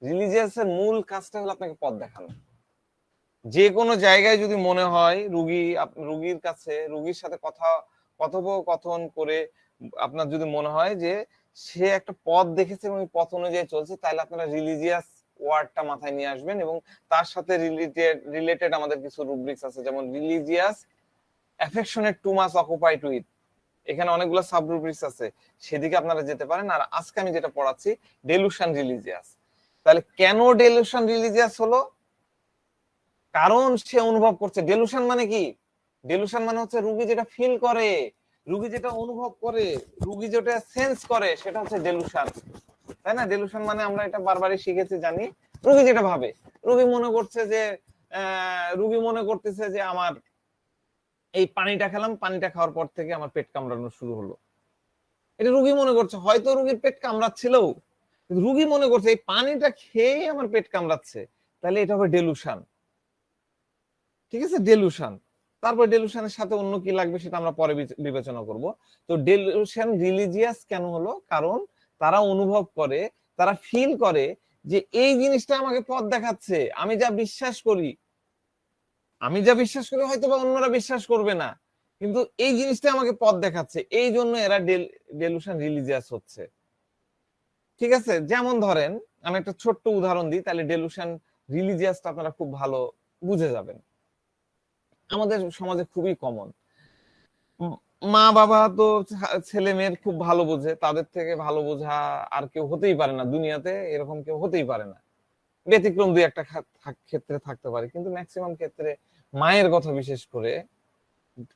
রিলিজিয়াসের মূল কাজটা হলো আপনাকে পথ দেখানো। যে কোনো জায়গায় যদি মনে হয় রুগীর কাছে, রুগীর সাথে কথোপকথন করে আপনার যদি মনে হয় যে সে একটা পথ দেখেছে এবং পথ অনুযায়ী চলছে, তাহলে আপনারা রিলিজিয়াস ওয়ার্ডটা মাথায় নিয়ে আসবেন, এবং তার সাথে রিলেটেড আমাদের কিছু রুব্রিক্স আছে, যেমন religious affectionate too much occupied with, এখানে অনেকগুলো সাব রুব্রিক্স আছে, সেদিকে আপনারা যেতে পারেন। আর আজকে আমি যেটা পড়াচ্ছি ডেলুশন রিলিজিয়াস। তাহলে কেন ডেলুশন রিলিজিয়াস হলো? কারণ সে অনুভব করছে। ডেলুশন মানে কি? ডেলুশন মানে হচ্ছে রুগী যেটা ফিল করে, রুগী যেটা অনুভব করে, রুগী যেটা সেন্স করে, সেটা হচ্ছে ডেলুশন, তাই না? ডেলুশন মানে আমরা এটা বারবারই শিখেছি, জানি, রুগী যেটা ভাবে, রুগী মনে করতেছে যে আমার এই পানিটা খেলাম, পানিটা খাওয়ার পর থেকে আমার পেট কামড়ানো শুরু হলো, এটা রুগী মনে করছে। হয়তো রুগীর পেট কামড়াচ্ছিল, রুগী মনে করছে এই পানিটা খেয়ে আমার পেট কামড়াচ্ছে, তাহলে এটা হবে ডেলুশন, ঠিক আছে, ডেলুশন। তারপর ডেলুশনের সাথে অন্য কি লাগবে সেটা আমরা পরে বিবেচনা করব। তো ডেলুশন রিলিজিয়াস কেন হলো? কারণ তারা অনুভব করে, তারা ফিল করে যে এই জিনিসটা আমাকে পথ দেখাচ্ছে, আমি যা বিশ্বাস করি হয়তো বা অন্যরা বিশ্বাস করবে না, কিন্তু এই জিনিসটা আমাকে পথ দেখাচ্ছে, এই জন্য এরা ডেলুশন রিলিজিয়াস হচ্ছে। ঠিক আছে, যেমন ধরেন আমি একটা ছোট্ট উদাহরণ দিই, তাহলে ডেলুশন রিলিজিয়াসটা আপনারা খুব ভালো বুঝে যাবেন। আমাদের সমাজে খুবই কমন, মা বাবা তো ছেলে মেয়ের খুব ভালো বোঝে, তাদের থেকে ভালো বোঝা আর কেউ হতেই পারে না দুনিয়াতে, এরকম কেউ হতেই পারে না। ব্যতিক্রম দুই একটা ক্ষেত্রে থাকতে পারে, কিন্তু ম্যাক্সিমাম ক্ষেত্রে মায়ের কথা বিশেষ করে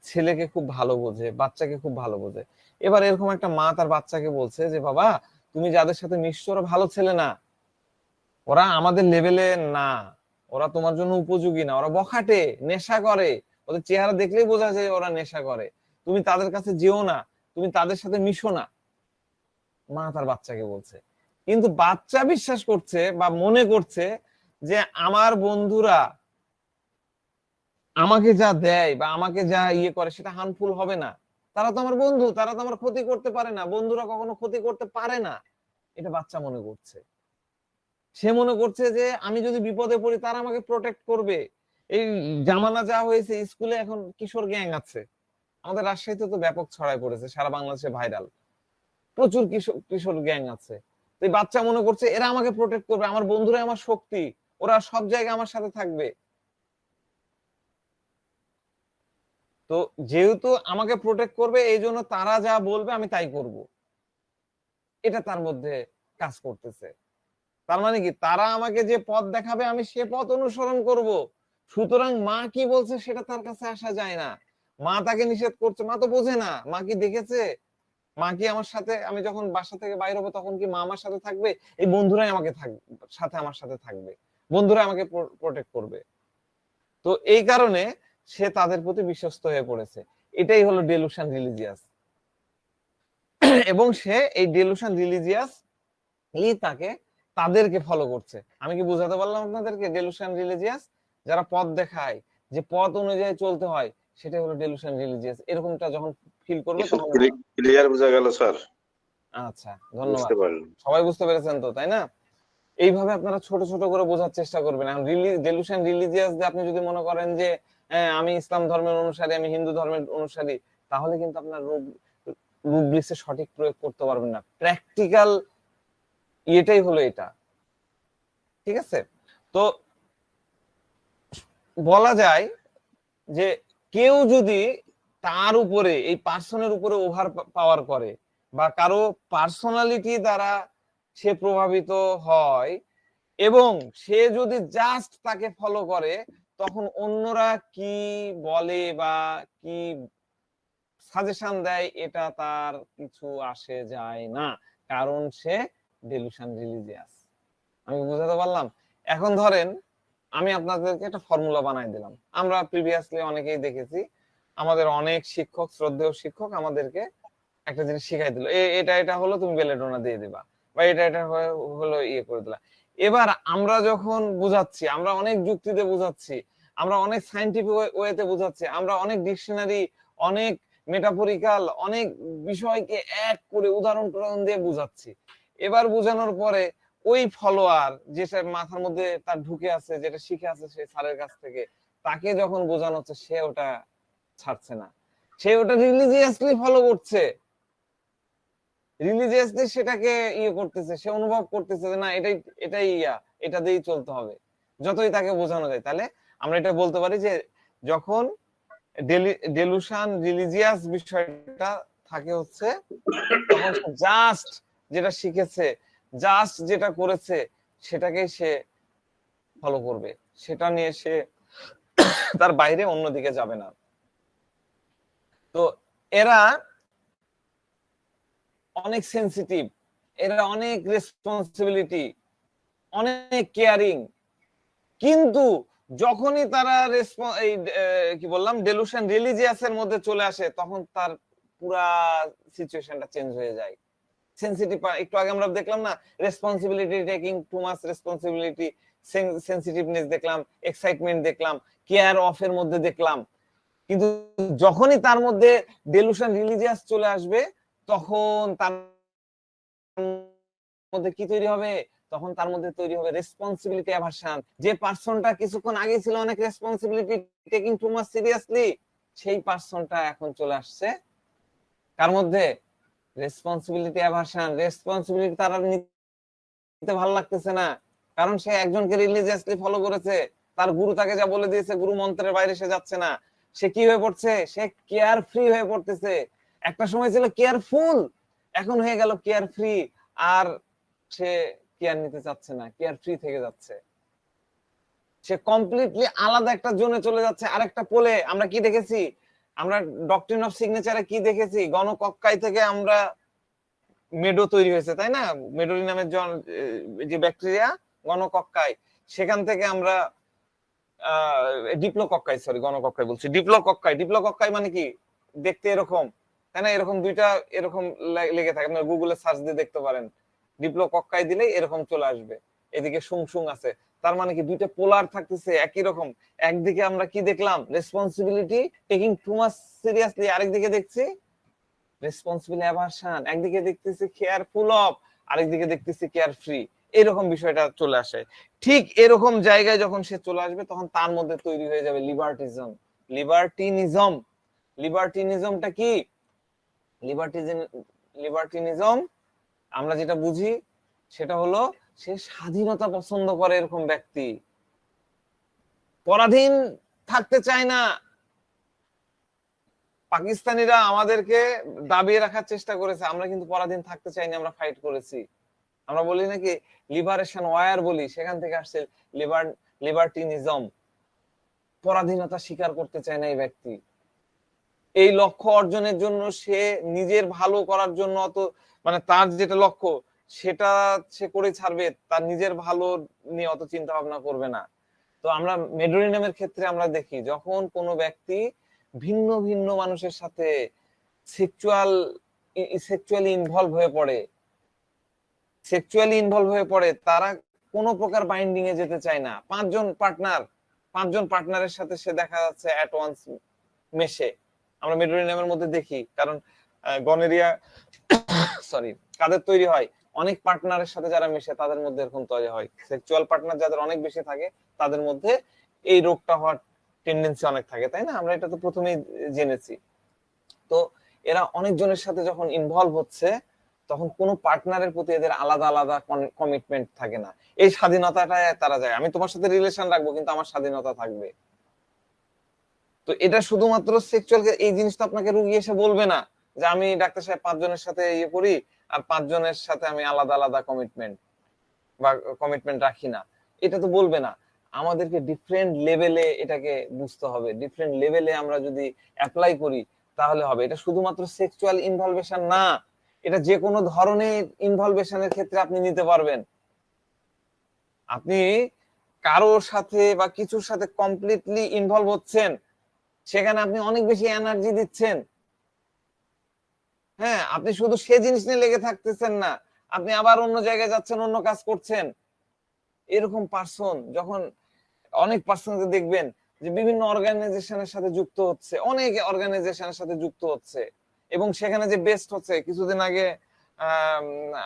ছেলেকে খুব ভালো বোঝে, বাচ্চাকে খুব ভালো বোঝে। এবার এরকম একটা মা তার বাচ্চাকে বলছে যে বাবা, তুমি যাদের সাথে মিশছো ওরা ভালো ছেলে না, ওরা আমাদের লেভেলে না, ওরা তোমার জন্য উপযোগী না, ওরা বখাটে, নেশা করে, ওদের চেহারা দেখলেই বোঝা যায় ওরা নেশা করে, তুমি তাদের কাছে যেও না, তুমি তাদের সাথে মিশো না, মা তার বাচ্চাকে বলছে। কিন্তু বাচ্চা বিশ্বাস করছে বা মনে করছে যে আমার বন্ধুরা আমাকে যা দেয় বা আমাকে যা করে সেটা হার্মফুল হবে না, তারা তো আমার বন্ধু, তারা তো আমার ক্ষতি করতে পারে না, বন্ধুরা কখনো ক্ষতি করতে পারে না, এটা বাচ্চা মনে করছে। সে মনে করছে যে আমি যদি বিপদে পড়ি তারা আমাকে প্রোটেক্ট করবে। এই জামানা যা হয়েছে, স্কুলে এখন কিশোর গ্যাং আছে, আমাদের রাজশাহীতে তো ব্যাপক ছড়ায় পড়েছে, সারা বাংলাদেশে ভাইরাল, প্রচুর কিশোর কিশোর গ্যাং আছে। তো এই বাচ্চা মনে করছে এরা আমাকে প্রোটেক্ট করবে, আমার বন্ধুরা আমার শক্তি, ওরা সব জায়গায় আমার সাথে থাকবে। তো যেহেতু আমাকে প্রোটেক্ট করবে, এই জন্য তারা যা বলবে আমি তাই করব, এটা তার মধ্যে কাজ করতেছে। তার মানে কি, তারা আমাকে যে পথ দেখাবে আমি সে পথ অনুসরণ করব, সুতরাং মা কি বলছে সেটা তার কাছে আসা যায় না। মা তাকে নিষেধ করছে, মা তো বোঝে না, মা কি দেখেছে, মা কি আমার সাথে, আমি যখন বাসা থেকে বাইরে হবো তখন কি মা আমার সাথে থাকবে, এই বন্ধুরাই আমাকে আমার সাথে থাকবে, বন্ধুরা আমাকে প্রোটেক্ট করবে। তো এই কারণে সে তাদের প্রতি বিশ্বস্ত হয়ে পড়েছে। এটাই হলো ডেলুশন রিলিজিয়াস। এবং সে এই ডেলুশন রিলিজিয়াস তাকে তাদেরকে ফলো করছে। আমি কি বুঝাতে পারলাম আপনাদেরকে? ডেলুশন রিলিজিয়াস যারা পথ দেখায়, যে পথ অনুযায়ী চলতে হয়, সেটা হলো ডেলুশন রিলিজিয়াস। এরকমটা যখন ফিল করবে তখন ক্লিয়ার বোঝা গেল স্যার। আচ্ছা, ধন্যবাদ। বুঝতে পারলাম। সবাই বুঝতে পেরেছেন তো, তাই না? এইভাবে আপনারা ছোট ছোট করে বোঝার চেষ্টা করবেন। এখন ডেলুশন রিলিজিয়াস যে আপনি যদি মনে করেন যে আমি ইসলাম ধর্মের অনুসারী, আমি হিন্দু ধর্মের অনুসারী, তাহলে কিন্তু আপনার রুব্রিক্সে সঠিক প্রয়োগ করতে পারবেন না। প্র্যাকটিক্যাল এটাই হলো এটা। ঠিক আছে, তো বলা যায় যে কেউ যদি তার উপরে, এই পার্সনের উপরে ওভার পাওয়ার করে বা কারো পার্সোনালিটি দ্বারা সে প্রভাবিত হয় এবং সে যদি জাস্ট তাকে ফলো করে, তখন অন্যরা কি বলে বা কি সাজেশন দেয় এটা তার কিছু আসে যায় না, কারণ সে ডেলুশন রিলিজিয়াস। আমি বুঝাতে পারলাম? এখন ধরেন আমি আপনাদেরকে একটা ফর্মুলা বানাই দিলাম। আমরা প্রিভিয়াসলি অনেকেই দেখেছি, আমাদের অনেক শিক্ষক, শ্রদ্ধেয় শিক্ষক আমাদেরকে একটা জিনিস শিখাই দিল, এটা এটা হলো তুমি বেলেডোনা দিয়ে দিবা, বা এটা এটা হলো করে দিলা। এবার আমরা যখন বুঝাচ্ছি, আমরা অনেক যুক্তিতে বুঝাচ্ছি, আমরা অনেক সায়েন্টিফিক ওয়েতে বুঝাচ্ছি, আমরা অনেক ডিকশনারি, অনেক মেটাফরিক্যাল, অনেক বিষয়কে এক করে উদাহরণ দিয়ে বুঝাচ্ছি। এবার বোঝানোর পরে ওই ফলোয়ার, যেটা মাথার মধ্যে তার ঢুকে আছে, যেটা শিখে আছে সেই স্যারের কাছ থেকে, তাকে যখন বোঝানো হচ্ছে সে ওটা ছাড়ছে না, সে ওটা রিলিজিয়াসলি ফলো করছে, রিলিজিয়াসলি সেটাকে করতেছে, সে অনুভব করতেছে যে না এটাই এটাই এটা দিয়েই চলতে হবে, যতই তাকে বোঝানো যায়। তাহলে আমরা এটা বলতে পারি যে যখন ডেলুশন রিলিজিয়াস বিষয়টা থাকে হচ্ছে, তখন জাস্ট যেটা শিখেছে, জাস্ট যেটা করেছে সেটাকেই সে ফলো করবে, সেটা নিয়ে সে তার বাইরে অন্যদিকে যাবে না। তো এরা অনেক সেন্সিটিভ, এরা অনেক রেসপন্সিবিলিটি, অনেক কেয়ারিং, কিন্তু যখনই তারা কি বললাম ডেলুশন রিলিজিয়াসের মধ্যে চলে আসে, তখন তার পুরা সিচুয়েশনটা চেঞ্জ হয়ে যায়। সেন্সিটিভ, একটু আগে আমরা দেখলাম না, responsibility taking too much responsibility, sensitiveness দেখলাম, এক্সাইটমেন্ট দেখলাম, কেয়ার অফ এর মধ্যে দেখলাম। কিন্তু যখনই তার মধ্যে ডেলুশন রিলিজিয়াস চলে আসবে, তখন তার মধ্যে কি তৈরি হবে? তখন তার মধ্যে তৈরি হবে রেসপন্সিবিলিটি অ্যাভারশন। যে পার্সনটা কিছুক্ষণ আগে ছিল অনেক responsibility taking too much seriously, সেই পার্সনটা এখন চলে আসছে কার মধ্যে? Responsibility aversion. রেসপন্সিবিলিটি তার আর নিতে ভালো লাগতেছে না, কারণ সে একজনকে রিলিজিয়াসলি ফলো করেছে, তার গুরু তাকে যা বলে দিয়েছে, গুরু মন্ত্রের বাইরে সে যাচ্ছে না। সে কি হয়ে পড়ছে? সে কেয়ার ফ্রি হয়ে পড়তেছে। একটা সময় ছিল কেয়ারফুল, এখন হয়ে গেল কেয়ার ফ্রি। আর সে কেয়ার নিতে চাচ্ছে না, কেয়ার ফ্রি থেকে যাচ্ছে। সে কমপ্লিটলি আলাদা একটা জোনে চলে যাচ্ছে, আরেকটা পোলে। আমরা কি দেখেছি? আমরা ডক্ট্রিন অফ সিগনেচারে কি দেখেছি? গণকক্কাই থেকে আমরা মেডো তৈরি হয়েছে, তাই না? মেডোরি নামের যে ব্যাকটেরিয়া গণকক্কাই, সেখান থেকে আমরা ডিপ্লোকক্কাই, সরি গণকক্কাই বলছি, ডিপ্লোকক্কাই। ডিপ্লোকক্কাই মানে কি? দেখতে এরকম, তাই না? এরকম দুইটা এরকম লেগে থাকে, আপনারা গুগলে সার্চ দিয়ে দেখতে পারেন। ডিপ্লোকক্কাই দিলেই এরকম চলে আসবে। এদিকে সুং আছে, তার মানে কি দুইটা পোলার থাকতেছে একই রকম। একদিকে আমরা কি দেখলাম? Responsibility taking too much seriously, আরেকদিকে দেখছি রেসপন্সিবল অ্যাভারশন। একদিকে দেখতেছি কেয়ারফুল অফ, আরেকদিকে দেখতেছি কেয়ার ফ্রি। এরকম বিষয়টা চলে আসে। ঠিক এরকম জায়গায় যখন সে চলে আসবে, তখন তার মধ্যে তৈরি হয়ে যাবে লিবার্টিজম। লিবার্টিনিজম। লিবার্টিনিজমটা কি? লিবার্টিনিজম আমরা যেটা বুঝি সেটা হলো সে স্বাধীনতা পছন্দ করে এরকম ব্যক্তি, পরাধীন থাকতে চায় না। পাকিস্তানিরা আমাদেরকে দাবিয়ে রাখার চেষ্টা করেছে, আমরা কিন্তু পরাধীন থাকতে চাইনি, আমরা ফাইট করেছি। আমরা বলি নাকি লিবারেশন ওয়ার বলি, সেখান থেকে আসছে লিবার্টিনিজম। পরাধীনতা স্বীকার করতে চায় না এই ব্যক্তি। এই লক্ষ্য অর্জনের জন্য সে নিজের ভালো করার জন্য অত, মানে তার যেটা লক্ষ্য সেটা সে করে ছাড়বে, তার নিজের ভালো নিয়ে অত চিন্তা ভাবনা করবে না। তো আমরা মেডোরিনামের ক্ষেত্রে আমরা দেখি, যখন কোনো ব্যক্তি ভিন্ন ভিন্ন মানুষের সাথে সেক্সুয়ালি ইনভলভ হয়ে পড়ে, তারা কোনো প্রকার বাইন্ডিং এ যেতে চায় না। পাঁচজন পার্টনারের সাথে সে দেখা যাচ্ছে অ্যাট ওয়ান্স মেশে, আমরা মেডোরিনামের মধ্যে দেখি। কারণ গনেরিয়া কাদের তৈরি হয়? অনেক পার্টনারের সাথে যারা মেশে তাদের মধ্যে এরকম তৈরি হয়। সেক্সুয়াল পার্টনার যাদের অনেক বেশি থাকে তাদের মধ্যে এই রোগটা হওয়ার টেন্ডেন্সি অনেক থাকে, তাই না? আমরা এটা তো প্রথমেই জেনেছি। তো এরা অনেকজনের সাথে যখন ইনভলভ হচ্ছে, তখন কোনো পার্টনারের প্রতি এদের আলাদা আলাদা কমিটমেন্ট থাকে না। এই স্বাধীনতাটায় তারা যায়, আমি তোমার সাথে রিলেশন রাখবো কিন্তু আমার স্বাধীনতা থাকবে। তো এটা শুধুমাত্র সেক্সুয়াল, এই জিনিসটা আপনাকে রুগী এসে বলবে না যে আমি ডাক্তার সাহেব 5 জনের সাথে ইয়ে করি আর 5 জনের সাথে আমি আলাদা আলাদা কমিটমেন্ট রাখি না, এটা তো বলবে না। আমাদেরকে ডিফারেন্ট লেভেলে এটাকে বুঝতে হবে। ডিফারেন্ট লেভেলে আমরা যদি অ্যাপ্লাই করি তাহলে হবে। এটা শুধুমাত্র সেক্সুয়াল ইনভলভেশন না, এটা যে কোনো ধরনের ইনভলভেশনের ক্ষেত্রে আপনি নিতে পারবেন। আপনি কারোর সাথে বা কিছুর সাথে কমপ্লিটলি ইনভলভ হচ্ছেন, সেখানে আপনি অনেক বেশি এনার্জি দিচ্ছেন। হ্যাঁ, আপনি শুধু সে জিনিস নিয়ে লেগে থাকতেছেন না, আপনি আবার অন্য জায়গায় যাচ্ছেন, অন্য কাজ করছেন। এরকম পার্সন যখন, অনেক পার্সনকে দেখবেন যে বিভিন্ন অর্গানাইজেশনের সাথে যুক্ত হচ্ছে, এবং সেখানে যে বেস্ট হচ্ছে। কিছুদিন আগে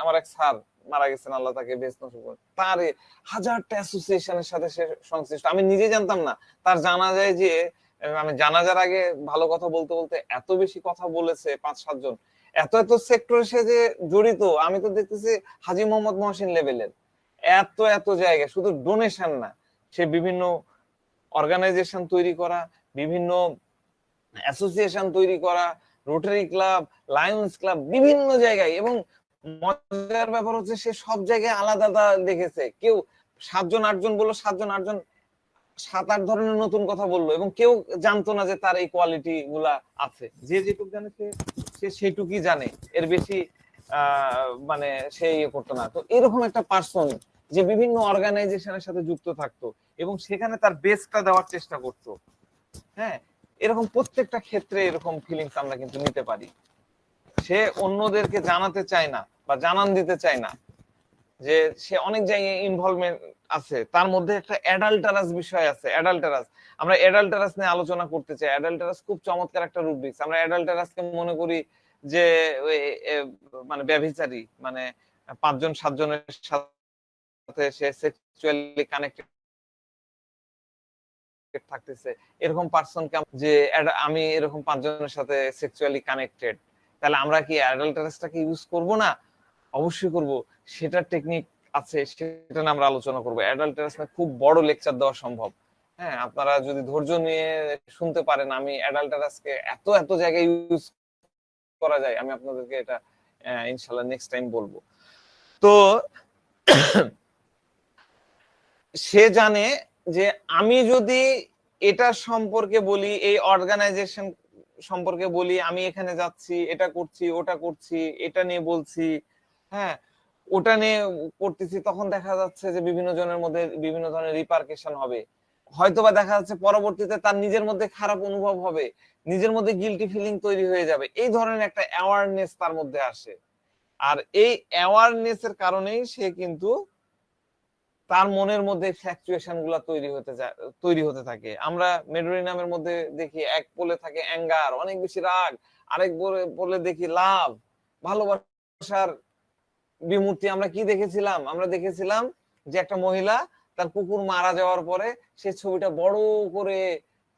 আমার এক স্যার মারা গেছেন, আল্লাহ তাকে বেস্ট নসিব করুন। তার হাজারটা অ্যাসোসিয়েশনের সাথে সে সংশ্লিষ্ট, আমি নিজে জানতাম না। তার জানা যায় যে আমি জানাজার আগে ভালো কথা বলতে বলতে এত বেশি কথা বলেছে 5-7 জন, এত সেক্টরে সে যে জড়িত। আমি তো দেখতেছি হাজী মোহাম্মদ মহসিন লেভেলের এত জায়গায়, শুধু ডোনেশন না, সে বিভিন্ন অর্গানাইজেশন তৈরি করা, বিভিন্ন অ্যাসোসিয়েশন তৈরি করা, রোটারি ক্লাব, লায়ন্স ক্লাব, বিভিন্ন জায়গায়। এবং মজার ব্যাপার হচ্ছে সে সব জায়গায় আলাদা আলাদা দেখেছে। কেউ 7 জন 8 জন বললো, 7 জন 8 জন 7-8 ধরনের নতুন কথা বললো, এবং কেউ জানতো না যে তার এই কোয়ালিটি গুলা আছে। যে যেটুকু জানে সে সেইটুকুই জানে, এর বেশি মানে সে ইয়ে করতো না। তো এরকম একটা পার্সন যে বিভিন্ন অর্গানাইজেশনের সাথে যুক্ত থাকতো এবং সেখানে তার বেস্টটা দেওয়ার চেষ্টা করতো। হ্যাঁ, এরকম প্রত্যেকটা ক্ষেত্রে এরকম ফিলিংস আমরা কিন্তু নিতে পারি। সে অন্যদেরকে জানাতে চায় না বা জানান দিতে চায় না যে সে অনেক জায়গায় ইনভলভমেন্ট আছে। তার মধ্যে একটা অ্যাডাল্টারাস বিষয় আছে। আমরা অ্যাডাল্টারাস নিয়ে আলোচনা করতে চাই। অ্যাডাল্টারাস খুব চমৎকার একটা রুব্রিক্স। আমরা অ্যাডাল্টারাসকে মনে করি যে মানে ব্যভিচারী, মানে 5 জন 7 জনের সাথে সাথে সে সেক্সুয়ালি কানেক্টেড থাকতেছে, এরকম পার্সনকে যে আমি এরকম 5 জনের সাথে সেক্সুয়ালি কানেক্টেড, তাহলে আমরা কি অ্যাডাল্টারেসটাকে ইউজ করব না? অবশ্যই করব। সেটার টেকনিক আছে, সেটা নিয়ে আমরা আলোচনা করব। অ্যাডাল্টারেস খুব বড় লেকচার দেওয়া সম্ভব। হ্যাঁ, আপনারা যদি ধৈর্য নিয়ে শুনতে পারেন, আমি অ্যাডাল্টারেসকে এত এত জায়গায় ইউজ করা যায়, আমি আপনাদেরকে এটা ইনশাআল্লাহ নেক্সট টাইম বলবো। তো সে জানে যে আমি যদি এটা সম্পর্কে বলি, এই অর্গানাইজেশন সম্পর্কে বলি, আমি এখানে যাচ্ছি, এটা করছি, ওটা করছি, এটা নিয়ে বলছি, হ্যাঁ ওটা নিয়ে করতেছি, তখন দেখা যাচ্ছে যে বিভিন্ন জনের মধ্যে বিভিন্ন ধরনের রিপারকেশন হবে। হয়তোবা দেখা যাচ্ছে পরবর্তীতে তার নিজের মধ্যে খারাপ অনুভব হবে, নিজের মধ্যে গিলটি ফিলিং তৈরি হয়ে যাবে। এই ধরনের একটা অ্যাওয়ারনেস তার মধ্যে আসে। আর এই অ্যাওয়ারনেস এর কারণেই সে কিন্তু তার মনের মধ্যে ফ্ল্যাকচুয়েশন গুলা তৈরি হতে থাকে। আমরা মেডোরি নামের মধ্যে দেখি এক পোলে থাকে অ্যাঙ্গার, অনেক বেশি রাগ, আরেক পোলে দেখি লাভ, ভালোবাসার বিমূর্তি। আমরা কি দেখেছিলাম? আমরা দেখেছিলাম যে একটা মহিলা তার কুকুর মারা যাওয়ার পরে সে ছবিটা বড় করে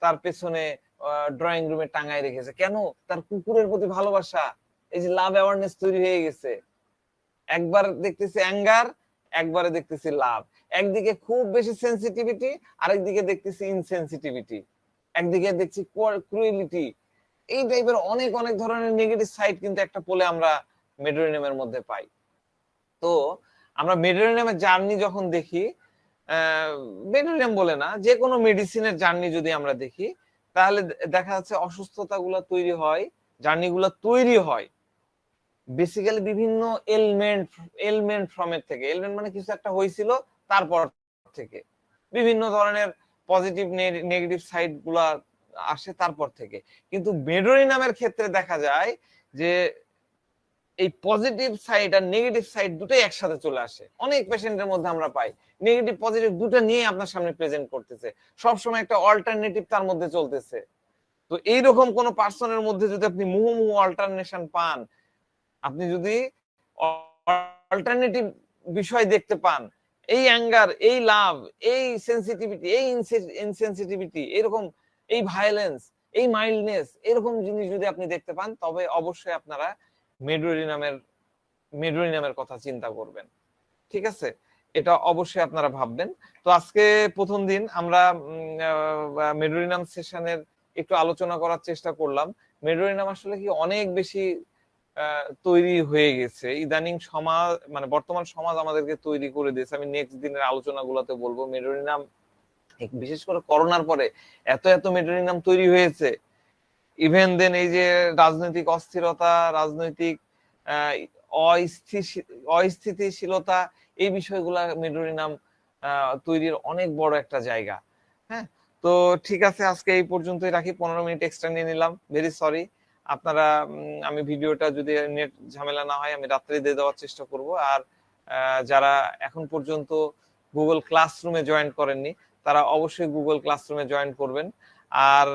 তার পেছনে ড্রয়িং রুমে টাঙায় রেখেছে। কেন? তার কুকুরের প্রতি ভালোবাসা, এই যে লাভ অ্যাওয়ারনেস তৈরি হয়ে গেছে। একবার দেখতেছি অ্যাঙ্গার, একবারে দেখতেছি লাভ। একদিকে খুব বেশি সেন্সিটিভিটি, আরেকদিকে দেখতেছি ইনসেন্সিটিভিটি, একদিকে দেখছি ক্রুয়েলিটি। এই টাইপের অনেক অনেক ধরনের নেগেটিভ সাইড কিন্তু একটা পোলে আমরা মেডোরিনামের মধ্যে পাই। তো আমরা মেডোরিনামের জার্নি যখন দেখি, মেডোরিনাম বলে না, যে কোনো মেডিসিনের জার্নি যদি আমরা দেখি, তাহলে দেখা যাচ্ছে অসুস্থতাগুলো তৈরি হয়, জার্নিগুলো তৈরি হয় বেসিক্যালি বিভিন্ন এলমেন্ট ফ্রমের থেকে। এলমেন্ট মানে কিছু একটা হয়েছিল, তারপর থেকে বিভিন্ন ধরনের পজিটিভ নেগেটিভ সাইড গুলা আসে তারপর থেকে। কিন্তু মেডোরিনামের ক্ষেত্রে দেখা যায় যে এই পজিটিভ সাইড আর নেগেটিভ সাইড দুটোই একসাথে চলে আসে। অনেক পেশেন্টের মধ্যে আমরা পাই নেগেটিভ পজিটিভ দুটো নিয়ে আপনার সামনে প্রেজেন্ট করতেছে, সবসময় একটা অল্টারনেটিভ তার মধ্যে চলতেছে। তো এইরকম কোন পার্সনের মধ্যে যদি আপনি মুহুর্মুহু অল্টারনেশন পান, আপনি যদি অল্টারনেটিভ বিষয় দেখতে পান, এই অ্যাঙ্গার, এই লাভ, এই সেন্সিটিভিটি, এই ইনসেন্সিটিভিটি, এরকম এই ভায়োলেন্স, এই মাইল্ডনেস, এরকম জিনিস যদি আপনি দেখতে পান, তবে অবশ্যই আপনারা মেডোরিনামের কথা চিন্তা করবেন। ঠিক আছে, এটা অবশ্যই আপনারা ভাববেন। তো আজকে প্রথম দিন আমরা মেডোরিনাম সেশনের একটু আলোচনা করার চেষ্টা করলাম। মেডোরিনাম আসলে কি অনেক বেশি তৈরি হয়ে গেছে ইদানিং সমাজ, মানে বর্তমান সমাজ আমাদেরকে তৈরি করে দিয়েছে। আমি নেক্সট দিনের আলোচনাগুলোতে বলবো মেডোরিনাম বিশেষ করে করোনার পরে এত এত মেডোরিনাম তৈরি হয়েছে। ইভেন দেন এই যে রাজনৈতিক অস্থিরতা, রাজনৈতিক অস্থিতিশীলতা, এই বিষয়গুলা মেডোরিনাম তৈরির অনেক বড় একটা জায়গা। হ্যাঁ, তো ঠিক আছে, আজকে এই পর্যন্তই রাখি। 15 মিনিট এক্সট্রা নিয়ে নিলাম, ভেরি সরি। আপনারা আমি ভিডিওটা যদি নেট ঝামেলা না হয় আমি রাত্রে দিয়ে দেওয়ার চেষ্টা করব। আর যারা এখন পর্যন্ত গুগল ক্লাসরুমে জয়েন করেননি, তারা অবশ্যই গুগল ক্লাসরুমে জয়েন করবেন। আর